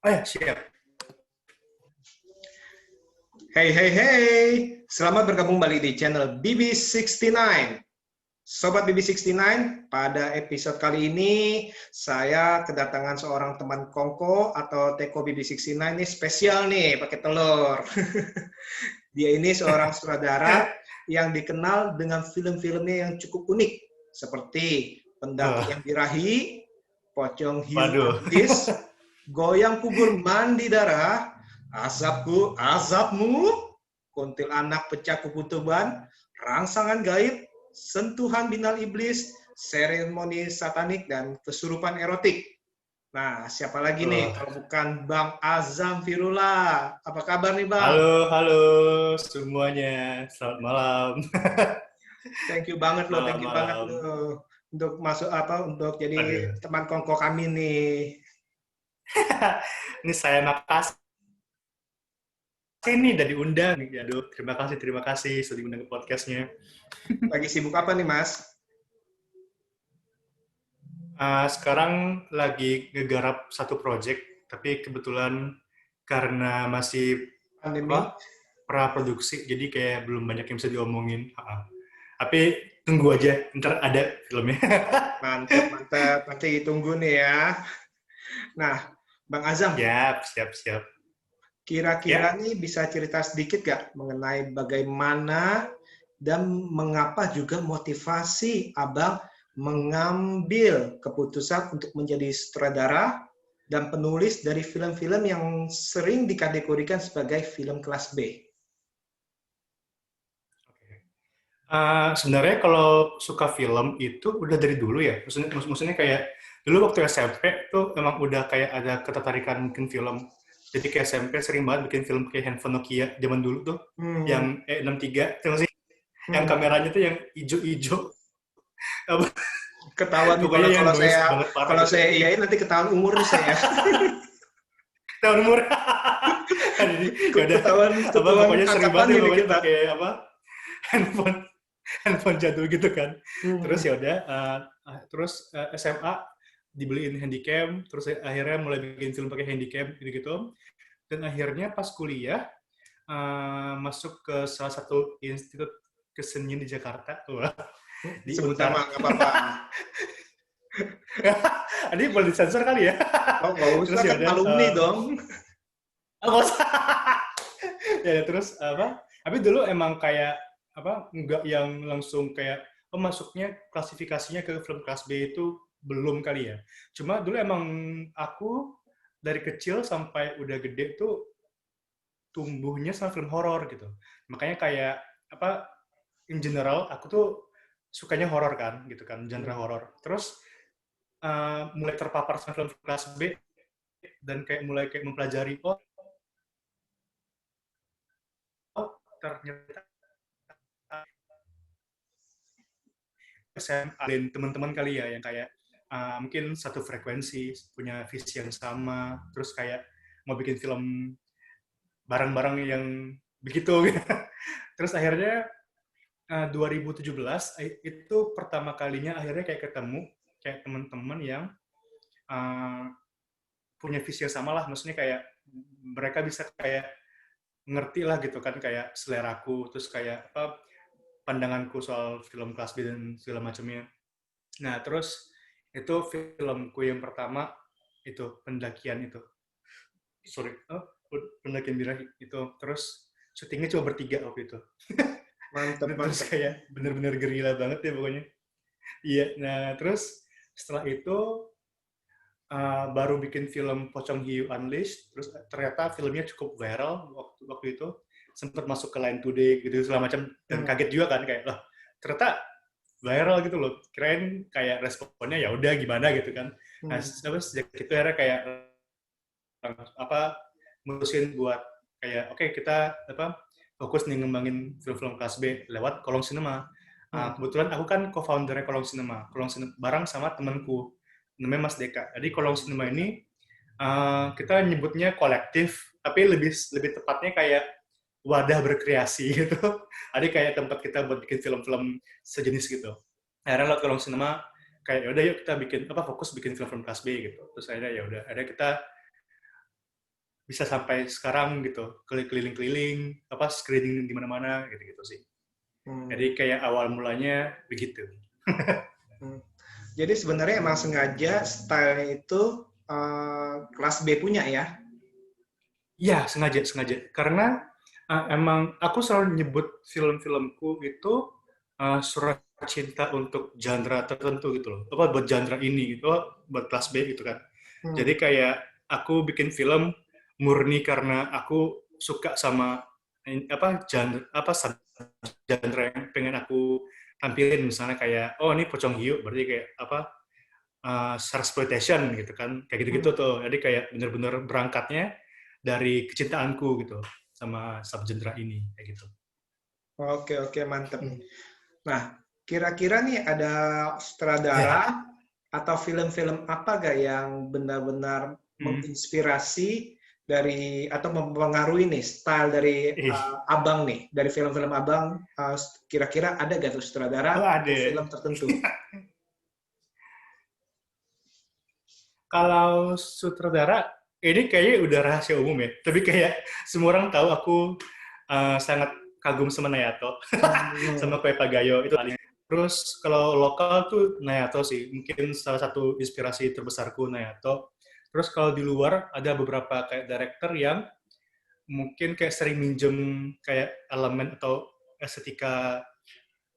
Oh ya, siap. Hey, hey, hey! Selamat bergabung kembali di channel BB69. Sobat BB69, pada episode kali ini saya kedatangan seorang teman Kongko atau Teko BB69 ini spesial nih, pakai telur. Dia ini seorang sutradara yang dikenal dengan film-filmnya yang cukup unik, seperti Pendaki Wah, yang Birahi, Pocong Hiu waduh. Iblis, Goyang Kubur Mandi Darah, Azabmu, Kuntilanak Pecah Kukutuban, Rangsangan Gaib, Sentuhan Binal Iblis, Seremoni Satanik, dan Kesurupan Erotik. Nah, siapa lagi nih Wah. kalau bukan Bang Azam Firullah. Apa kabar nih, Bang? Halo semuanya. Selamat malam. Thank you banget Malam-malam. loh untuk masuk untuk jadi Aduh. teman kongko kami nih. Ini saya makasih nih udah diundang. Aduh, terima kasih sudah diundang ke podcastnya. Lagi sibuk apa nih, Mas? Sekarang lagi ngegarap satu project, tapi kebetulan karena masih Pandemi? apa pra-produksi, jadi kayak belum banyak yang bisa diomongin. Tapi tunggu aja, ntar ada filmnya. Mantap, mantap. Nanti tunggu nih ya. Nah, Bang Azam, Siap, siap, siap. kira-kira Ya, nih bisa cerita sedikit gak mengenai bagaimana dan mengapa juga motivasi Abang mengambil keputusan untuk menjadi sutradara dan penulis dari film-film yang sering dikategorikan sebagai film kelas B? Sebenarnya kalau suka film itu udah dari dulu ya. Maksudnya kayak dulu waktu SMP tuh emang udah kayak ada ketertarikan bikin film. Jadi kayak SMP sering banget bikin film kayak handphone Nokia zaman dulu tuh, Hmm, yang E63, tahu nggak sih? Yang hmm. kameranya tuh yang ijo-ijo, apa, Ketahuan nih pokoknya yang noise banget parah kalau gitu. saya iyain nanti ketahuan umur nih saya. Tahun umur. Jadi ya udah, Ketahuan apa, ketahuan pokoknya sering banget angkatannya ya nih pokoknya kita. pakai apa, handphone handphone jadul gitu kan. Terus Hmm. ya udah, terus SMA dibeliin handycam, terus akhirnya mulai bikin film pakai handycam gitu-gitu. Dan akhirnya pas kuliah masuk ke salah satu institut kesenian di Jakarta, wah, di Sebut Untar. nama nggak apa-apa. Ini boleh disensor kali ya. Oh, nggak Terus usah ya kan udah, alumni dong. nggak usah. Ya terus apa? Tapi dulu emang kayak apa? Nggak yang langsung kayak oh masuknya klasifikasinya ke film kelas B itu belum kali ya. Cuma dulu emang aku dari kecil sampai udah gede tuh tumbuhnya sama film horor gitu. Makanya kayak apa? In general aku tuh sukanya horor kan, gitu kan, genre Hmm. horor. Terus mulai terpapar sama film kelas B dan kayak mulai kayak mempelajari oh ternyata SMA dan teman-teman kali ya yang kayak mungkin satu frekuensi, punya visi yang sama, terus kayak mau bikin film bareng-bareng yang begitu. Terus akhirnya 2017 itu pertama kalinya akhirnya kayak ketemu kayak teman-teman yang uh, punya visi yang sama lah, maksudnya kayak mereka bisa kayak ngerti lah gitu kan kayak seleraku, terus kayak apa pandanganku soal film kelas B dan segala macamnya. Nah, terus itu filmku yang pertama itu pendakian itu. Sorry, pendakian birahi itu. Terus syutingnya cuma bertiga waktu itu. Mantep, Terus mantep. kayak bener-bener gerila banget ya pokoknya. Iya, nah terus setelah itu baru bikin film Pocong Hiu Unleashed. Terus ternyata filmnya cukup viral waktu itu. Sempat masuk ke Line Today gitu segala macam dan Hmm. kaget juga kan kayak lah ternyata viral gitu loh, kirain kayak responnya ya udah gimana gitu kan. Nah Hmm. sejak itu akhirnya kayak apa mutusin buat kayak oke, kita apa fokus nih ngembangin film-film kelas B lewat Kolong Cinema. Hmm. Kebetulan aku kan co-foundernya Kolong Cinema bareng sama temanku namanya Mas Deka. Jadi Kolong Cinema ini kita nyebutnya kolektif, tapi lebih lebih tepatnya kayak wadah berkreasi gitu. Ada kayak tempat kita buat bikin film-film sejenis gitu. Akhirnya lewat Kolong Cinema kayak yaudah yuk kita bikin apa fokus bikin film-film kelas B gitu. Terus akhirnya ya udah, ada kita bisa sampai sekarang gitu, keliling-keliling, screening di mana-mana gitu-gitu sih. Hmm. Jadi kayak awal mulanya begitu. Hmm. Jadi sebenarnya emang sengaja stylenya itu kelas B punya ya? Iya, sengaja, sengaja. Karena emang aku selalu nyebut film-filmku itu surat cinta untuk genre tertentu gitu loh. Buat genre ini gitu, buat kelas B gitu kan. Hmm. Jadi kayak aku bikin film murni karena aku suka sama genre yang pengen aku tampilin, misalnya kayak oh ini pocong hiu berarti kayak exploitation gitu kan, kayak gitu-gitu Hmm. tuh. Jadi kayak bener-bener berangkatnya dari kecintaanku gitu sama subgenre ini kayak gitu. Oke, oke, mantep nih. Hmm. Nah, kira-kira nih ada sutradara Ya, atau film-film apa gak yang benar-benar hmm. menginspirasi dari atau mempengaruhi nih style dari Ih. Abang nih, dari film-film Abang, kira-kira ada gak tuh sutradara Oh atau ada. film tertentu? Kalau sutradara ini kayaknya udah rahasia umum ya, tapi kayak semua orang tahu aku sangat kagum sama Nayato, Hmm. sama Kue Pagayo itu. Terus kalau lokal tuh Nayato sih, mungkin salah satu inspirasi terbesarku Nayato. Terus kalau di luar ada beberapa kayak director yang mungkin kayak sering minjem kayak elemen atau estetika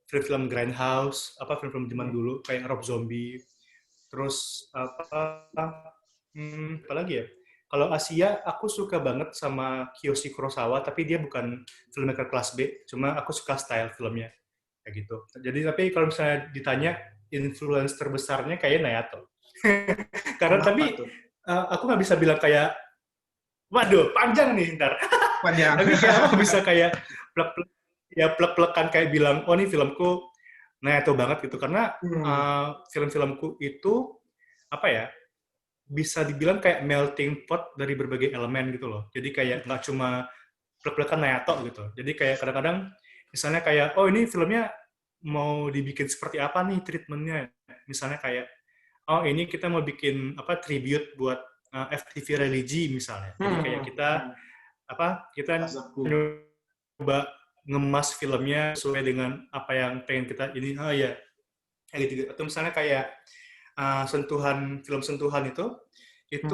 film-film Grindhouse, film-film zaman dulu kayak Rob Zombie. Terus apa lagi ya? Kalau Asia, aku suka banget sama Kiyoshi Kurosawa, tapi dia bukan filmmaker kelas B, cuma aku suka style filmnya kayak gitu. Jadi tapi kalau misalnya ditanya influence terbesarnya kayak Nayato. Karena Kenapa tapi tuh? aku nggak bisa bilang kayak, waduh panjang nih ntar. Panjang. Tapi kayak aku bisa kayak plek-plek, ya plek-plekan kayak bilang, oh ini filmku Nayato banget gitu. Karena Hmm. film-filmku itu apa ya, bisa dibilang kayak melting pot dari berbagai elemen gitu loh. Jadi kayak nggak cuma plek-plekan Nayato gitu. Jadi kayak kadang-kadang misalnya kayak, oh ini filmnya mau dibikin seperti apa nih treatmentnya. Misalnya kayak, oh ini kita mau bikin tribute buat FTV religi misalnya. Jadi kayak Hmm. kita kita Rasaku. nyoba ngemas filmnya sesuai dengan apa yang pengen kita ini. Oh ya, kayak gitu. Atau misalnya kayak film sentuhan itu Hmm.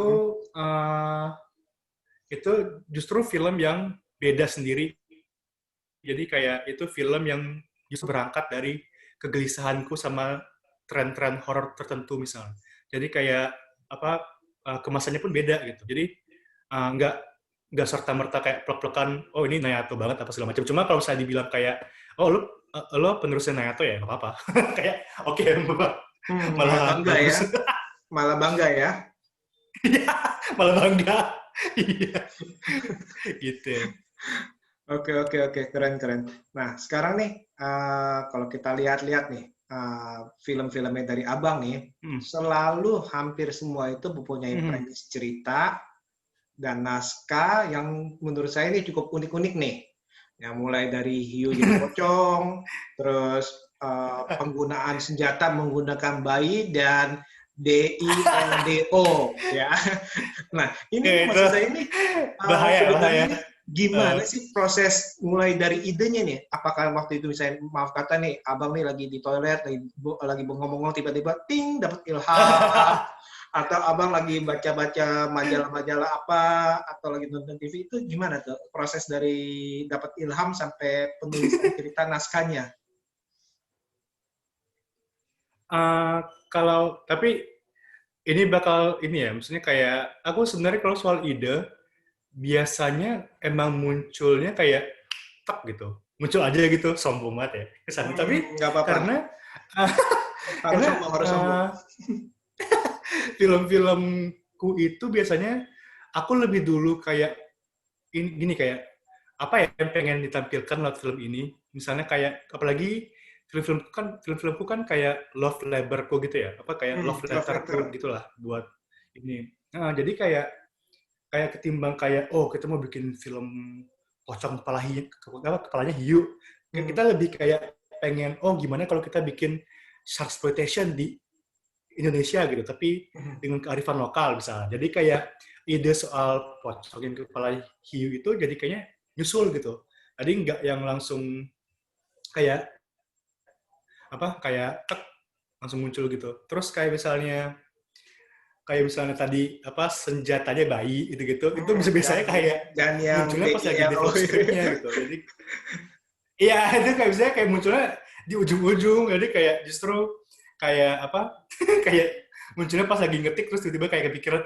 uh, itu justru film yang beda sendiri. Jadi kayak itu film yang justru berangkat dari kegelisahanku sama tren-tren horor tertentu misalnya. Jadi kayak kemasannya pun beda gitu. Jadi nggak serta merta kayak plek-plekan, oh ini Nayato banget apa segala macam. Cuma kalau misalnya dibilang kayak, oh lo penerusnya Nayato ya nggak apa-apa. Kayak oke, Malah malah bangga ya. bagus. Malah bangga ya. Iya, malah bangga. Iya, gitu. Oke, oke, oke, keren, keren. Nah, sekarang nih, kalau kita lihat-lihat nih, film-filmnya dari Abang nih, Hmm. selalu hampir semua itu mempunyai Hmm. premis cerita dan naskah yang menurut saya ini cukup unik-unik nih. Yang mulai dari hiu jadi pocong, terus penggunaan senjata menggunakan bayi dan DILDO, ya. Nah, ini nih Itu maksud saya ini bahaya, bahaya. sebenarnya Uh, gimana sih proses mulai dari idenya nih? Apakah waktu itu misalnya maaf kata nih, abang nih lagi di toilet, lagi ngomong-ngomong tiba-tiba ting dapat ilham, atau abang lagi baca-baca majalah-majalah apa, atau lagi nonton TV itu gimana tuh proses dari dapat ilham sampai penulisan cerita naskahnya? kalau tapi ini bakal ini ya, maksudnya kayak aku sebenarnya kalau soal ide biasanya emang munculnya kayak tak gitu, muncul aja gitu, sombong banget ya kesannya. Tapi Nggak apa-apa, karena uh, harus karena sombong, harus sombong. film-filmku itu biasanya aku lebih dulu kayak ini gini, kayak apa ya yang pengen ditampilkan lewat film ini, misalnya kayak apalagi film-filmku kan kayak love letterku gitu ya, kayak love Love letterku letter. gitulah buat ini. Nah, jadi kayak kayak ketimbang kayak oh kita mau bikin film pocong kepalanya hiu, kita Hmm. lebih kayak pengen oh gimana kalau kita bikin shark exploitation di Indonesia gitu, tapi dengan kearifan lokal misalnya. Jadi kayak ide soal pocokin kepala hiu itu jadi kayaknya nyusul gitu. Jadi nggak yang langsung kayak kayak tek, langsung muncul gitu. Terus kayak misalnya tadi senjatanya bayi gitu-gitu, itu bisa biasanya kayak Dan yang munculnya pas lagi BGL. develop scriptnya gitu. Jadi iya itu kayak misalnya kayak munculnya di ujung-ujung, jadi kayak justru kayak kayak munculnya pas lagi ngetik terus tiba-tiba kayak kepikiran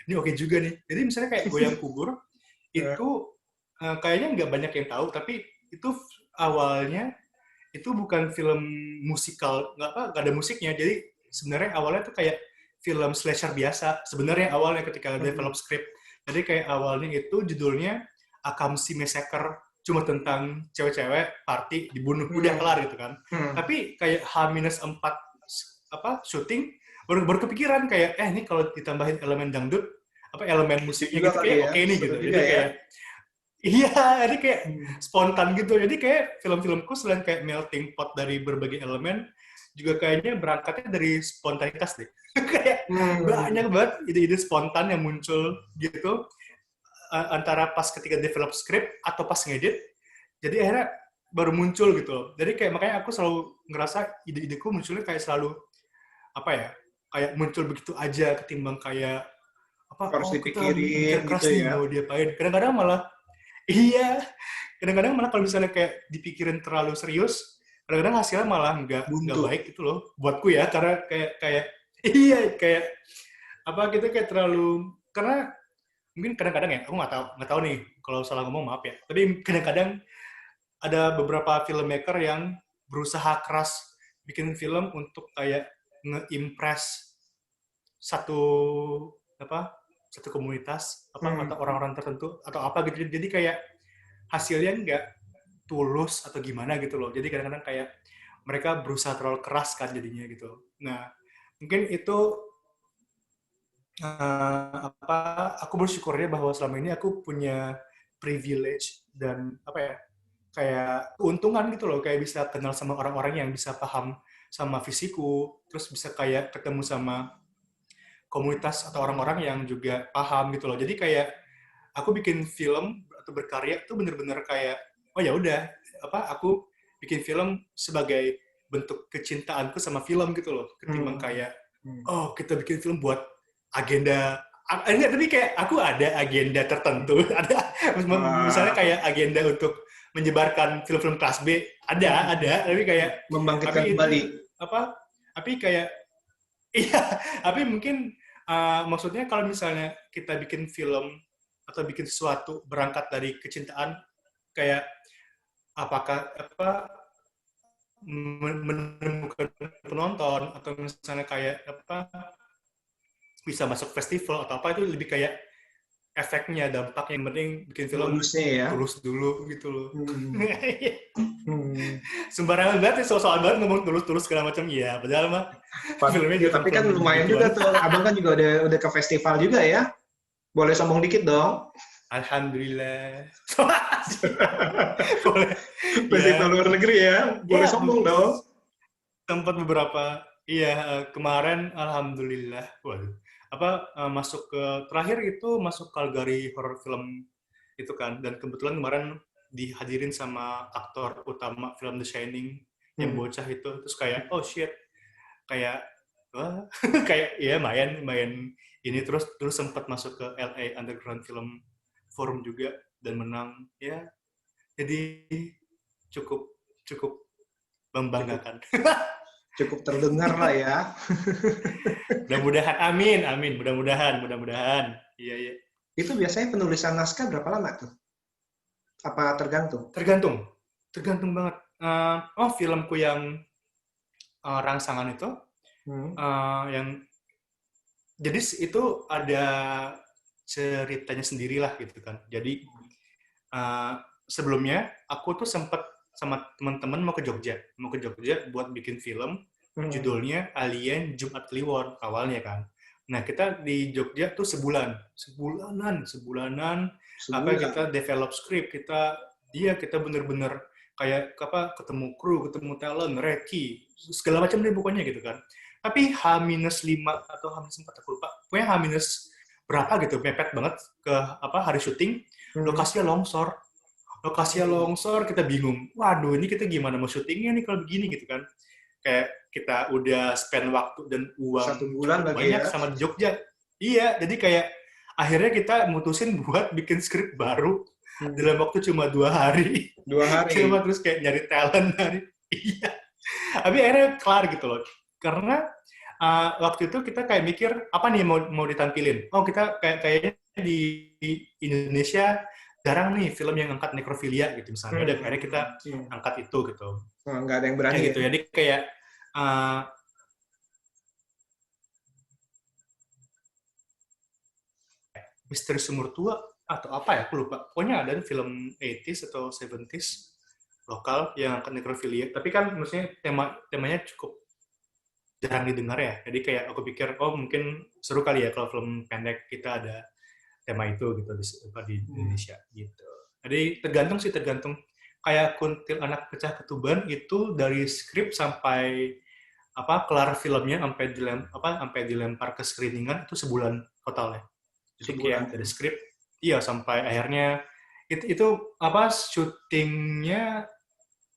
ini oke juga nih. Jadi misalnya kayak goyang kubur itu kayaknya nggak banyak yang tahu, tapi itu awalnya itu bukan film musikal, nggak ada musiknya. Jadi sebenarnya awalnya tuh kayak film slasher biasa. Sebenarnya awalnya ketika develop script. Jadi kayak awalnya itu judulnya Akamsi Massacre, cuma tentang cewek-cewek party dibunuh, udah kelar gitu kan. Tapi kayak H-4 syuting baru kepikiran kayak ini kalau ditambahin elemen dangdut elemen musiknya gitu kayak oke nih gitu. Jadi kayak iya, jadi kayak spontan gitu. Jadi kayak film-filmku selain kayak melting pot dari berbagai elemen, juga kayaknya berangkatnya dari spontanitas deh. Kayak banyak banget ide-ide spontan yang muncul gitu, antara pas ketika develop script atau pas ngedit. Jadi akhirnya baru muncul gitu loh. Jadi kayak makanya aku selalu ngerasa ide-ideku munculnya kayak selalu kayak muncul begitu aja ketimbang kayak Harus kita mikir dipikirin keras gitu nih ya. mau diapain. Kadang-kadang malah iya, kadang-kadang malah kalau misalnya kayak dipikirin terlalu serius, kadang-kadang hasilnya malah nggak Buntu. baik gitu loh buatku ya, karena kayak iya kayak kita kayak terlalu, karena mungkin kadang-kadang ya aku nggak tahu nih kalau salah ngomong maaf ya, tapi kadang-kadang ada beberapa filmmaker yang berusaha keras bikin film untuk kayak nge-impress satu satu komunitas atau orang-orang tertentu atau gitu, jadi kayak hasilnya nggak tulus atau gimana gitu loh. Jadi kadang-kadang kayak mereka berusaha terlalu keras kan jadinya gitu. Nah, mungkin itu aku bersyukurnya bahwa selama ini aku punya privilege dan kayak keuntungan gitu loh, kayak bisa kenal sama orang-orang yang bisa paham sama fisiku, terus bisa kayak ketemu sama komunitas atau orang-orang yang juga paham gitu loh. Jadi kayak aku bikin film atau berkarya itu bener-bener kayak ya udah aku bikin film sebagai bentuk kecintaanku sama film gitu loh, ketimbang kayak kita bikin film buat agenda enggak, tapi kayak aku ada agenda tertentu. Ada misalnya kayak agenda untuk menyebarkan film-film kelas B, ada tapi kayak Membangkitkan tapi kembali. itu tapi kayak iya, tapi mungkin maksudnya kalau misalnya kita bikin film atau bikin sesuatu berangkat dari kecintaan, kayak apakah menemukan penonton atau misalnya kayak bisa masuk festival atau itu lebih kayak efeknya, dampak yang penting bikin film Bonusnya ya. tulus dulu gitu loh. Hmm. Sembarangan banget ya, soal banget ngomong tulus segala macam, iya padahal mah filmnya Ya, juga tapi kan film lumayan begituan. juga tuh. Abang kan juga udah ke festival juga ya. Boleh sombong dikit dong. Alhamdulillah. Boleh. Festival Ya, luar negeri ya. Boleh ya sombong dong. tempat beberapa. Iya, kemarin alhamdulillah. Waduh. Masuk ke terakhir itu masuk Calgary Horror Film itu kan, dan kebetulan kemarin dihadirin sama aktor utama film The Shining yang bocah itu, terus kayak oh shit, kayak wah kayak ya main ini, terus sempat masuk ke LA Underground Film Forum juga dan menang ya, jadi cukup cukup Cukup membanggakan. cukup terdengar lah ya. Mudah-mudahan, amin, mudah-mudahan, iya iya. Itu biasanya penulisan naskah berapa lama tuh? Apa tergantung? Tergantung banget. Filmku yang rangsangan itu, yang jadi itu ada ceritanya sendirilah gitu kan. Jadi sebelumnya aku tuh sempat sama teman-teman mau ke Jogja buat bikin film, judulnya Alien Jumat Kliwon awalnya kan. Nah kita di Jogja tuh sebulanan kita develop script, kita bener-bener kayak ketemu kru, ketemu talent, reki, segala macam deh pokoknya gitu kan. tapi H-5 atau H-4 aku lupa. Pokoknya H- berapa gitu, mepet banget ke hari syuting, lokasinya longsor. Lokasinya longsor, kita bingung. Waduh, ini kita gimana mau syutingnya nih kalau begini gitu kan. Kayak kita udah spend waktu dan Satu uang bulan cukup lagi banyak ya. sama di Jogja. Iya, jadi kayak akhirnya kita mutusin buat bikin skrip baru dalam waktu cuma 2 hari. 2 hari. Cuma terus kayak nyari talent dari iya. Tapi akhirnya kelar gitu loh. Karena waktu itu kita kayak mikir apa nih mau ditampilin. Oh kita kayaknya di Indonesia jarang nih film yang angkat nekrofilia gitu misalnya. Udah akhirnya kita angkat itu gitu. Oh, nggak ada yang berani Kayak ya. gitu. Jadi kayak Misteri Sumur Tua atau apa ya, aku lupa. Pokoknya ada film 80s atau 70s lokal yang angkat nekrofilia. Tapi kan maksudnya temanya cukup jarang didengar ya. Jadi kayak aku pikir, oh mungkin seru kali ya kalau film pendek kita ada tema itu gitu di Indonesia gitu. Jadi tergantung. Kayak Kuntilanak Pecah Ketuban itu dari skrip sampai kelar filmnya sampai dilempar ke screeningan itu sebulan totalnya. Jadi Sebulan. kayak dari skrip iya sampai akhirnya itu syutingnya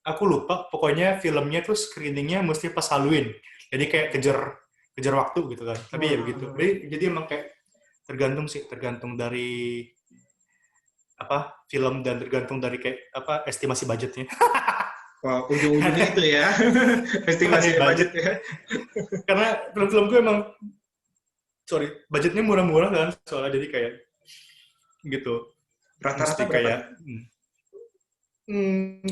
aku lupa, pokoknya filmnya tuh screeningnya mesti pas Halloween. Jadi kayak kejar waktu gitu kan. Tapi ya begitu. Jadi emang kayak tergantung dari film dan tergantung dari kayak estimasi budgetnya. Wah, ujung-ujungnya itu ya. Estimasi budget ya. Karena film-film gue emang budgetnya murah-murah kan soalnya jadi kayak gitu. Rata-rata Mesti berapa? kayak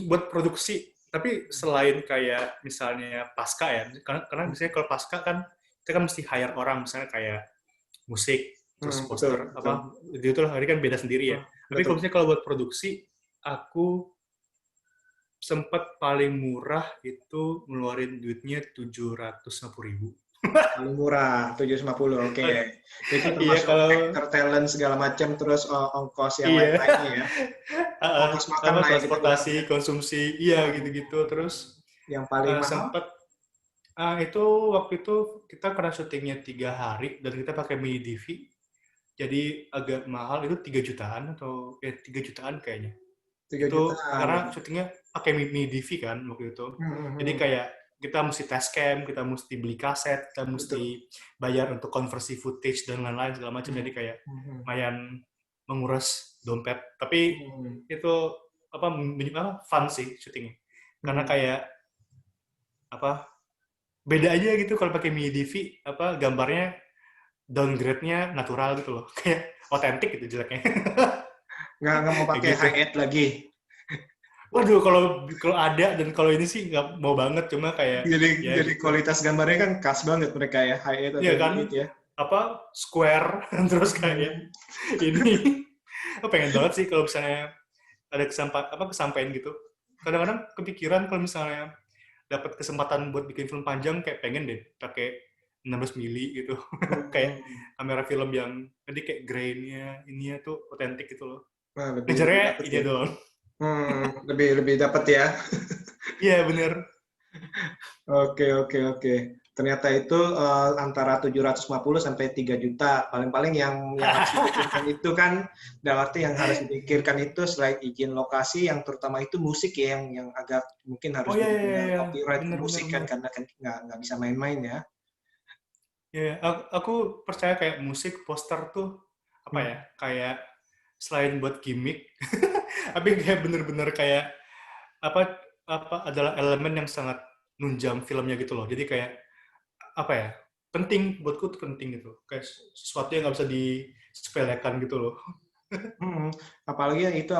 buat produksi. Tapi selain kayak misalnya pasca ya, karena misalnya kalau pasca kan kita kan mesti hire orang misalnya kayak musik terus Betul, poster betul. itu hari kan beda sendiri ya. Tapi kalau misalnya kalau buat produksi aku sempat paling murah itu ngeluarin duitnya 750.000. Paling murah 750, oke. Itu Iya termasuk kalau actor talent segala macam terus ongkos yang iya lain-lainnya ya. Ongkos makan lah yang kita bilang ya. transportasi konsumsi iya gitu-gitu terus Yang paling mahal sempat itu waktu itu kita karena syutingnya 3 hari dan kita pakai mini DV jadi agak mahal itu 3 jutaan atau 3 jutaan kayaknya 3 itu jutaan. karena syutingnya pakai mini DV kan waktu itu jadi kayak kita mesti test cam kita mesti beli kaset kita mesti bayar untuk konversi footage dan lain-lain segala macam jadi kayak lumayan menguras dompet tapi itu fun sih syutingnya karena kayak beda aja gitu kalau pakai mini DV gambarnya downgrade-nya natural gitu loh kayak otentik gitu jeleknya Nggak mau pakai gitu. high-end lagi. Waduh kalau ada dan kalau ini sih nggak mau banget cuma kayak ya Jadi gitu kualitas gambarnya kan khas banget mereka ya, high-end atau iya kan mid ya. square terus kayak ini pengen banget sih kalau misalnya ada kesampaian gitu kadang-kadang kepikiran kalau misalnya dapat kesempatan buat bikin film panjang kayak pengen deh pakai 16 mili gitu kayak kamera film yang tadi kayak grainnya ininya tuh otentik gitu loh Nah, lebih ngejarnya dapat ini ya. doang Lebih dapat ya. iya bener Oke. Ternyata itu antara 750 sampai 3 juta. Paling-paling yang harus dipikirkan itu kan, dalam arti yang harus dipikirkan itu selain izin lokasi, yang terutama itu musik ya, yang agak mungkin harus benar-benar iya copyright ke bener musik kan, karena kan nggak bisa main-main ya. ya aku percaya kayak musik poster tuh apa ya kayak selain buat gimmick tapi kayak bener-bener kayak apa adalah elemen yang sangat nunjang filmnya gitu loh jadi kayak apa ya penting buatku tuh penting gitu kayak sesuatu yang nggak bisa disepelekan gitu loh Hmm, apalagi yang itu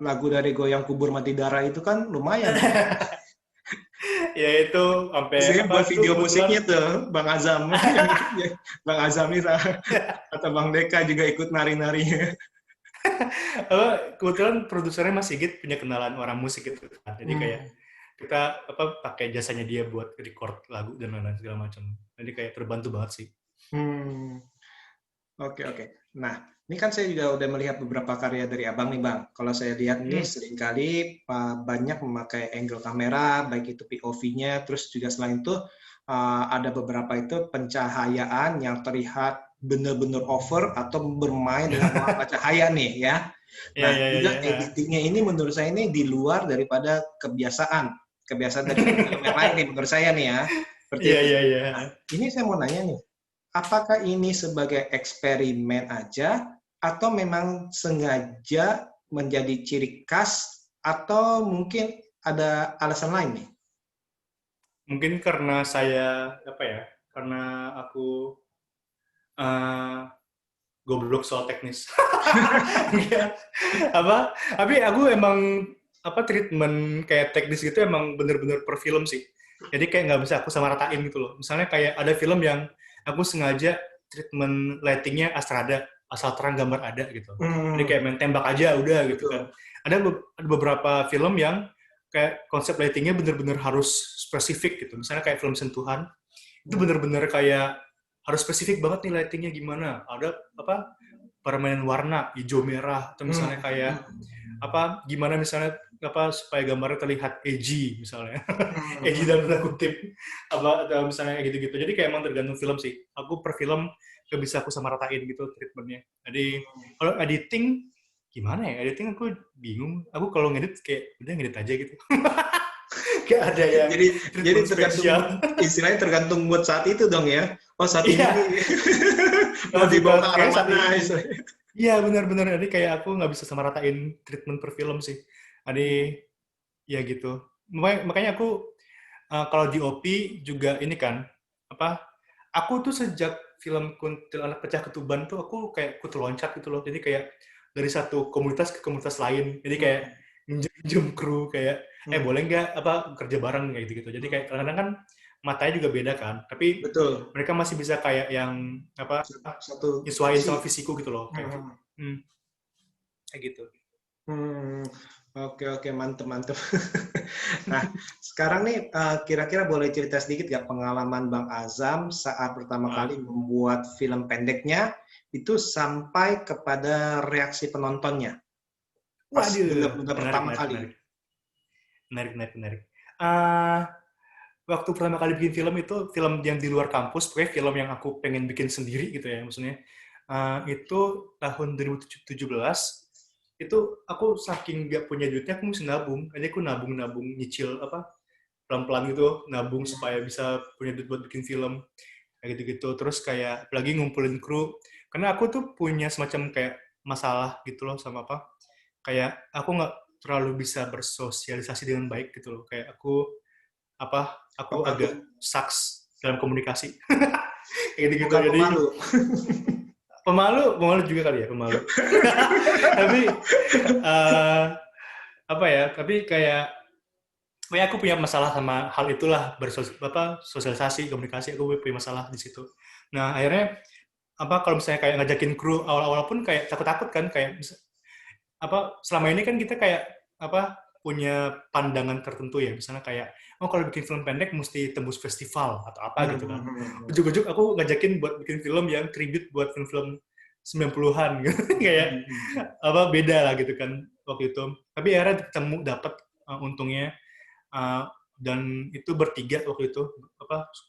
lagu dari Goyang Kubur Mati Darah itu kan lumayan tuh. ya itu sampai Biasanya buat itu video kebetulan musiknya tuh Bang Azam, Bang Azam nih atau Bang Deka juga ikut nari-narinya. kebetulan produsernya Mas Sigit punya kenalan orang musik gitu kan jadi kayak kita pakai jasanya dia buat record lagu dan lain-lain segala macam jadi kayak terbantu banget sih Hmm, oke. Nah, ini kan saya juga udah melihat beberapa karya dari Abang nih, Bang. Kalau saya lihat nih, seringkali banyak memakai angle kamera, baik itu POV-nya, terus juga selain itu ada beberapa itu pencahayaan yang terlihat benar-benar over atau bermain dengan warna cahaya nih ya. Iya, Nah, iya, iya, juga iya. editingnya ini menurut saya ini di luar daripada kebiasaan dari film yang lain nih menurut saya nih ya. Seperti Iya, itu. iya, iya. Nah, ini saya mau nanya nih, apakah ini sebagai eksperimen aja atau memang sengaja menjadi ciri khas atau mungkin ada alasan lain nih? Mungkin karena saya, apa ya, karena aku eh, goblok soal teknis. Enggak. Tapi aku emang treatment kayak teknis gitu emang bener-bener per film sih. Jadi kayak nggak bisa aku sama ratain gitu loh. Misalnya kayak ada film yang aku sengaja treatment lightingnya Astrada, asal terang gambar ada gitu. Jadi Hmm, kayak main tembak aja udah gitu kan. betul. Ada beberapa film yang kayak konsep lightingnya bener-bener harus spesifik gitu. Misalnya kayak film sentuhan, itu Hmm, bener-bener kayak harus spesifik banget nih lightingnya gimana. Ada permainan warna hijau merah atau misalnya hmm, kayak gimana misalnya supaya gambarnya terlihat edgy misalnya edgy dalam tanda kutip atau misalnya kayak gitu-gitu. Jadi kayak emang tergantung film sih. Aku per film gak bisa aku sama ratain gitu treatmentnya. Jadi kalau editing gimana ya, editing aku bingung. Aku kalau ngedit kayak udah ngedit aja gitu. Gak ada yang Jadi jadi treatment spesial. tergantung istilahnya tergantung mood saat itu dong ya. Oh saat ini Iya, nih mau dibawa ke arah kayak saat mana ini. istilahnya. Iya benar-benar. Jadi kayak aku nggak bisa sama ratain treatment per film sih. Jadi ya gitu. Makanya aku kalau di OP juga ini kan apa? Aku tuh sejak film Kuntilanak Pecah Ketuban tuh aku kayak kutu loncat gitu loh. Jadi kayak dari satu komunitas ke komunitas lain. Jadi kayak Hmm, minjem kru kayak hmm, boleh nggak kerja bareng kayak gitu gitu. Jadi kayak kadang-kadang kan matanya juga beda kan. Tapi betul. mereka masih bisa kayak yang Satu nyesuaiin visi. sama fisiku gitu loh kayak Hmm, kayak gitu. hmm. Oke oke mantep mantep. Nah sekarang nih kira-kira boleh cerita sedikit ya pengalaman Bang Azam saat pertama Ah, kali membuat film pendeknya itu sampai kepada reaksi penontonnya pas waduh, benar-benar menarik, pertama menarik, kali. menarik, menarik, menarik, menarik. Ah, waktu pertama kali bikin film itu film yang di luar kampus, pokoknya film yang aku pengen bikin sendiri gitu ya, maksudnya. Itu tahun 2017, itu aku saking nggak punya duitnya, aku mesti nabung. Jadi aku nabung-nabung nyicil pelan-pelan gitu, nabung supaya bisa punya duit buat bikin film kayak gitu-gitu. Terus kayak lagi ngumpulin kru, karena aku tuh punya semacam kayak masalah gitu loh sama kayak aku nggak terlalu bisa bersosialisasi dengan baik gitu loh. Kayak aku agak Pemalu, sucks dalam komunikasi kayak gitu-gitu. bukan Jadi pemalu. pemalu, pemalu juga kali ya, pemalu. Tapi eh, apa ya? Tapi kayak aku punya masalah sama hal itulah sosialisasi, komunikasi, aku punya masalah di situ. Nah, akhirnya kalau misalnya kayak ngajakin kru awal-awal pun kayak takut-takut kan, kayak selama ini kan kita kayak punya pandangan tertentu ya, misalnya kayak kalau bikin film pendek mesti tembus festival atau apa Hmm, gitu hmm, kan. hmm, Ujuk-ujuk aku ngajakin buat bikin film yang tribute buat film-film 90-an gitu. Kayak hmm, hmm, beda lah gitu kan waktu itu. Tapi akhirnya ketemu dapat untungnya. Uh, dan itu bertiga waktu itu,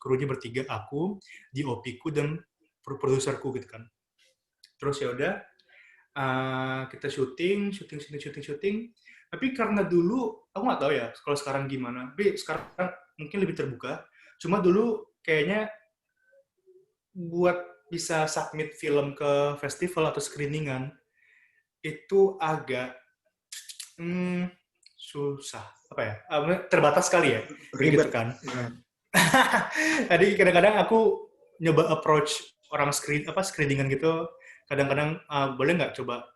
krunya bertiga, aku, DOP-ku dan produserku gitu kan. Terus ya udah, kita syuting. Tapi karena dulu aku nggak tahu ya kalau sekarang gimana. Tapi sekarang mungkin lebih terbuka. Cuma dulu kayaknya buat bisa submit film ke festival atau screeningan itu agak susah, apa ya? Terbatas sekali ya, kayak gitu ribet. kan. Nah, Tadi kadang-kadang aku nyoba approach orang screeningan gitu. Kadang-kadang boleh nggak coba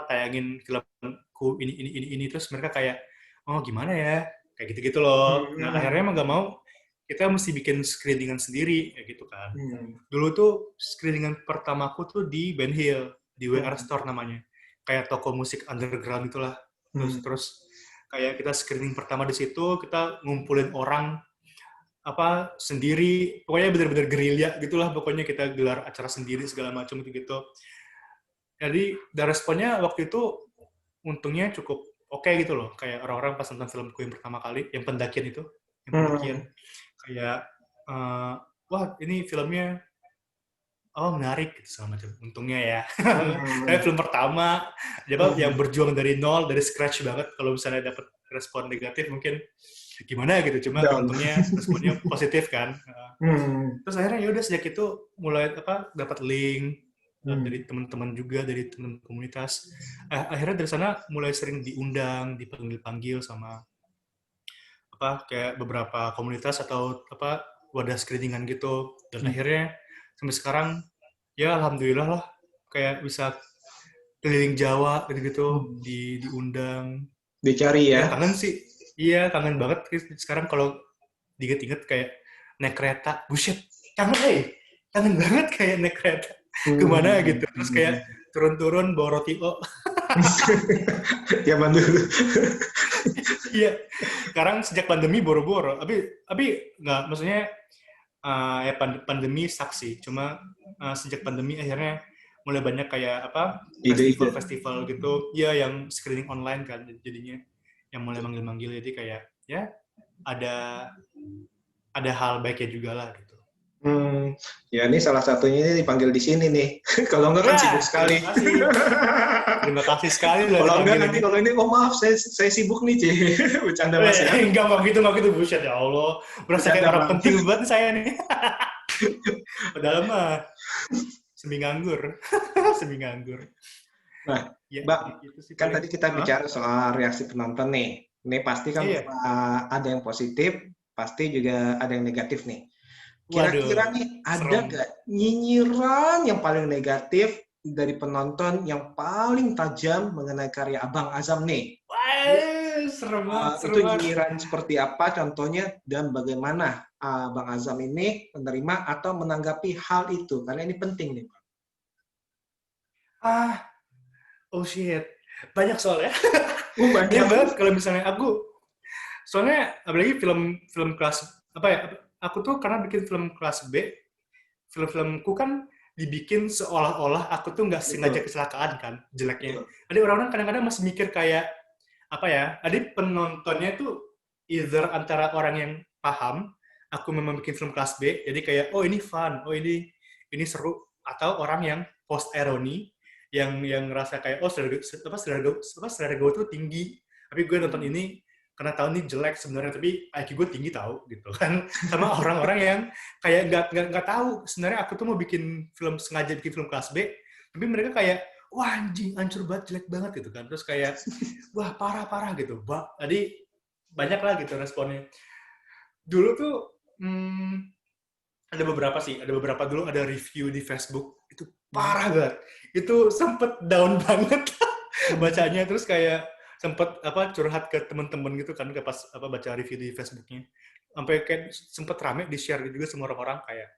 tayangin filmku ini terus mereka kayak oh gimana ya kayak gitu-gitu loh. Nah akhirnya emang hmm, nggak mau kita mesti bikin screeningan sendiri kayak gitu kan. hmm, Dulu tuh screeningan pertamaku tuh di Ben Hill, di WR hmm, Store namanya. Kayak toko musik underground itulah. Terus hmm. terus kayak kita screening pertama di situ, kita ngumpulin orang sendiri, pokoknya bener-bener gerilya gitulah, pokoknya kita gelar acara sendiri segala macam gitu. Jadi dan responnya waktu itu untungnya cukup oke gitu loh, kayak orang-orang pas nonton filmku yang pertama kali, yang pendakian itu, yang pendakian Hmm. kayak eh, wah ini filmnya menarik gitu segala macam. Untungnya ya. Saya Hmm. film pertama, yang Hmm. berjuang dari nol, dari scratch banget. Kalau misalnya dapat respon negatif mungkin gimana gitu. Cuma Down. untungnya responnya positif kan. Hmm. Terus akhirnya ya udah sejak itu mulai dapat link Hmm. dari teman-teman juga, dari teman komunitas. Akhirnya dari sana mulai sering diundang, dipanggil-panggil sama kayak beberapa komunitas atau wadah screeningan gitu. Dan Hmm. akhirnya sampai sekarang ya alhamdulillah lah kayak bisa keliling Jawa gitu-gitu Hmm. diundang. Dicari Ya ya. kangen sih. Iya, kangen banget sekarang kalau diinget-inget kayak naik kereta. Buset, kangen kangen banget kayak naik kereta kemana Hmm. gitu. Terus kayak turun-turun bawa roti Zaman dulu. Iya. Sekarang sejak pandemi boro-boro. Tapi nggak, maksudnya ya pandemi saksi. Cuma sejak pandemi akhirnya mulai banyak kayak Ide-ide. festival-festival gitu. Ya yang screening online kan jadinya yang mulai manggil-manggil, jadi kayak ya ada ada hal baiknya juga lah gitu. Hmm, ya ini salah satunya ini dipanggil di sini nih. Kalau enggak kan sibuk Ya, terima sekali. kasih. Terima kasih sekali lah Kalau enggak dipanggil nanti ini. kalau ini, oh maaf saya sibuk nih, Ci. Bercanda Mas ya. Enggak gitu, bullshit ya Allah. Berasa Bercanda kayak orang Bang. penting banget nih saya nih. Padahal mah semi nganggur. Semi nganggur. Nah, Ya, Mbak, itu sih kan paling. tadi kita Hah? bicara soal reaksi penonton nih. Ini pasti kan Iya. ada yang positif, pasti juga ada yang negatif nih. Kira-kira Waduh, nih ada serem. nggak nyinyiran yang paling negatif dari penonton yang paling tajam mengenai karya Abang Azam nih? Terus Wah, serem banget, itu serem banget. nyinyiran seperti apa contohnya dan bagaimana Bang Azam ini menerima atau menanggapi hal itu? Karena ini penting nih, Pak. Ah, oh shit. Banyak soalnya. Banyak Banyak. banget kalau misalnya soalnya apalagi film kelas apa ya? Aku tuh karena bikin film kelas B, film-filmku kan dibikin seolah-olah aku tuh nggak sengaja Betul, kecelakaan kan jeleknya. betul. Ada orang-orang kadang-kadang masih mikir kayak apa ya? Ada penontonnya tuh either antara orang yang paham aku memang bikin film kelas B, jadi kayak oh ini fun, oh ini seru, atau orang yang post ironi yang ngerasa kayak oh selera gue tuh tinggi, tapi gue nonton Hmm. ini karena tahu ini jelek sebenarnya, tapi IQ gue tinggi tahu gitu kan. Sama orang-orang yang kayak nggak tahu sebenarnya aku tuh mau bikin film, sengaja bikin film kelas B, tapi mereka kayak wah anjing hancur banget, jelek banget gitu kan. Terus kayak wah parah-parah gitu. Jadi banyak lah gitu responnya. Dulu tuh ada beberapa sih, ada beberapa dulu ada review di Facebook itu Hmm. parah banget. Itu sempet down banget Hmm. bacanya, terus kayak sempet curhat ke teman-teman gitu kan, ke pas baca review di Facebooknya. Sampai kayak sempet rame di share juga semua orang-orang, kayak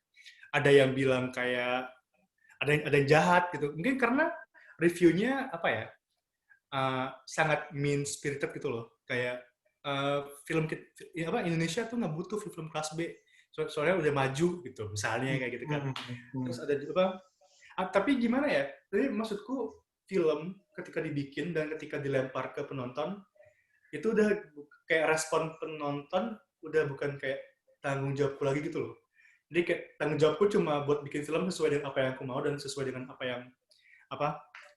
ada yang bilang kayak ada yang jahat gitu. Mungkin karena reviewnya sangat mean spirited gitu loh. Kayak film Indonesia tuh nggak butuh film kelas B. Soalnya udah maju gitu, misalnya kayak gitu kan. Hmm. Terus Hmm. ada tapi gimana ya? Tapi maksudku film ketika dibikin dan ketika dilempar ke penonton itu udah kayak respon penonton udah bukan kayak tanggung jawabku lagi gitu loh. Jadi kayak tanggung jawabku cuma buat bikin film sesuai dengan apa yang aku mau dan sesuai dengan apa yang apa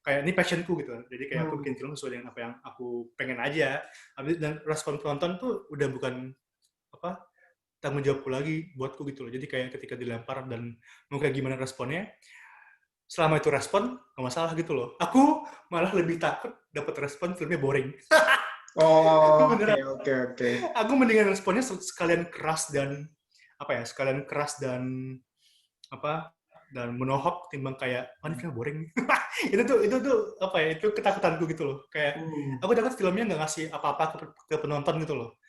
kayak ini passionku gitu. Jadi kayak aku Hmm. bikin film sesuai dengan apa yang aku pengen aja. Dan respon penonton tuh udah bukan apa tanggung jawabku lagi buatku gitu loh. Jadi kayak ketika dilempar dan mau kayak gimana responnya, selama itu respon nggak masalah gitu loh. Aku malah lebih takut dapat respon filmnya boring. Oh, oke, Beneran. oke, oke. Aku mendingan responnya sekalian keras dan sekalian keras dan apa dan menohok timbang kayak oh ini film boring. Itu tuh itu ketakutanku gitu loh, kayak Hmm. aku takut filmnya nggak ngasih apa-apa ke penonton gitu loh.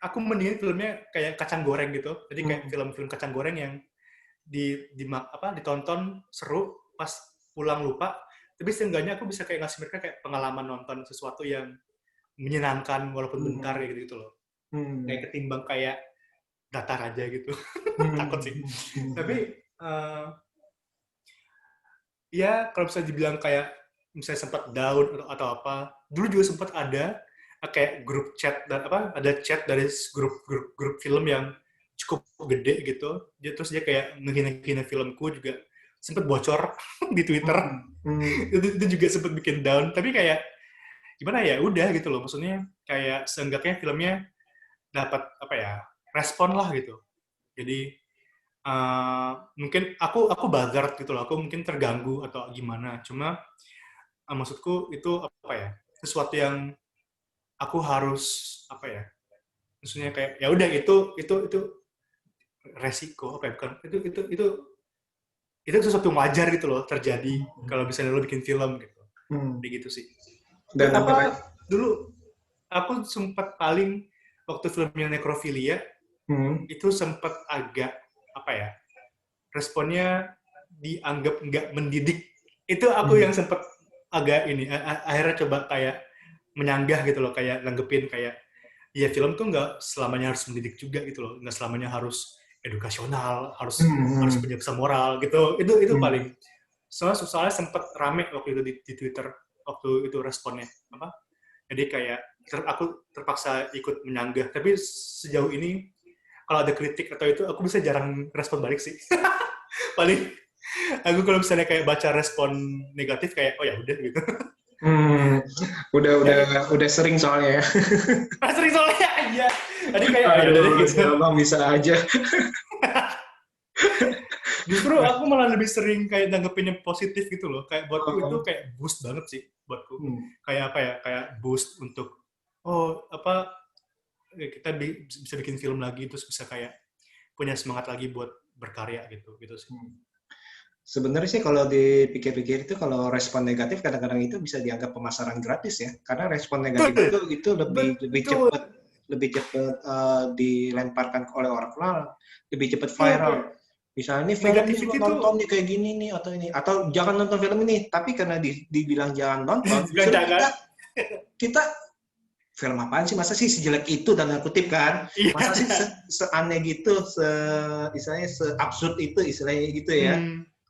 Aku mendingin filmnya kayak kacang goreng gitu, jadi kayak Hmm. film-film kacang goreng yang ditonton seru, pas pulang lupa, tapi seenggaknya aku bisa kayak ngasih mereka kayak pengalaman nonton sesuatu yang menyenangkan walaupun bentar Hmm. kayak gitu loh, Hmm. kayak ketimbang kayak datar aja gitu. Takut sih. Hmm. Hmm. Tapi ya kalau bisa dibilang kayak misalnya sempat down atau apa, dulu juga sempat ada kayak grup chat dan ada chat dari grup grup grup film yang cukup gede gitu. Terus dia kayak ngehina-hina filmku juga, sempet bocor di Twitter. Itu juga sempet bikin down. Tapi kayak gimana ya, udah gitu loh. Maksudnya kayak seenggaknya filmnya dapat apa ya, respon lah gitu. Jadi mungkin aku buzzer gitu loh. Aku mungkin terganggu atau gimana. Cuma maksudku itu apa ya, sesuatu yang aku harus apa ya, maksudnya kayak ya udah itu resiko apa ya, bukan itu sesuatu yang wajar gitu loh terjadi kalau misalnya lo bikin film gitu. Kayak gitu sih. Dan Apa dulu aku sempat paling waktu filmnya Necrophilia itu sempat agak apa ya, responnya dianggap nggak mendidik. Itu aku yang sempat agak ini akhirnya coba kayak menyanggah gitu loh, kayak nanggepin kayak ya film tuh nggak selamanya harus mendidik juga gitu loh, nggak selamanya harus edukasional, harus punya pesan moral gitu. Itu paling soalnya sempat rame waktu itu di Twitter waktu itu responnya apa, jadi kayak aku terpaksa ikut menyanggah. Tapi sejauh ini kalau ada kritik atau itu aku bisa jarang respon balik sih. Paling aku kalau misalnya kayak baca respon negatif kayak oh ya udah gitu. Udah sering soalnya ya. Sering soalnya aja. Tadi kayak oh ya udah deh gitu. Bang bisa aja. Justru aku malah lebih sering kayak nanggepinnya positif gitu loh. Kayak buatku itu kayak boost banget sih buatku. Kayak apa ya? Kayak boost untuk oh apa, kita bisa bikin film lagi, terus bisa kayak punya semangat lagi buat berkarya gitu sih. Sebenarnya sih kalau dipikir-pikir itu kalau respon negatif kadang-kadang itu bisa dianggap pemasaran gratis ya, karena respon negatif itu lebih cepat dilemparkan oleh orang, lebih cepat viral. Misalnya ini film ini lo nonton nih kayak gini nih atau jangan nonton film ini, tapi karena dibilang jangan nonton, kita film apaan sih, masa sih sejelek itu tanda kutip kan, masa sih seaneh gitu, istilahnya seabsurd itu istilahnya gitu ya.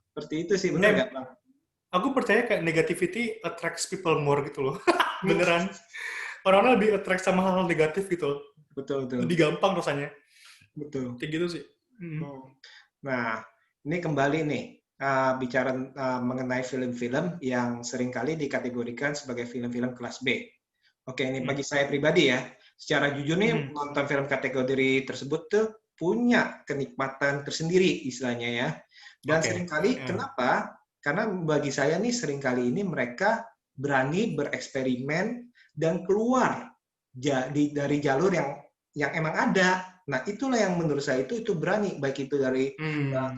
Seperti itu sih, benar nggak Bang? Aku percaya kayak negativity attracts people more gitu loh. Beneran. Orang-orang lebih attract sama hal-hal negatif gitu. Betul. Lebih gampang rasanya. Betul. Kayak gitu sih. Nah, ini kembali nih, bicara mengenai film-film yang seringkali dikategorikan sebagai film-film kelas B. Oke, ini bagi saya pribadi ya. Secara jujur nih, nonton film kategori tersebut tuh punya kenikmatan tersendiri istilahnya ya. Dan seringkali kenapa? Karena bagi saya nih seringkali ini mereka berani bereksperimen dan keluar dari jalur yang emang ada. Nah, itulah yang menurut saya itu berani, baik itu dari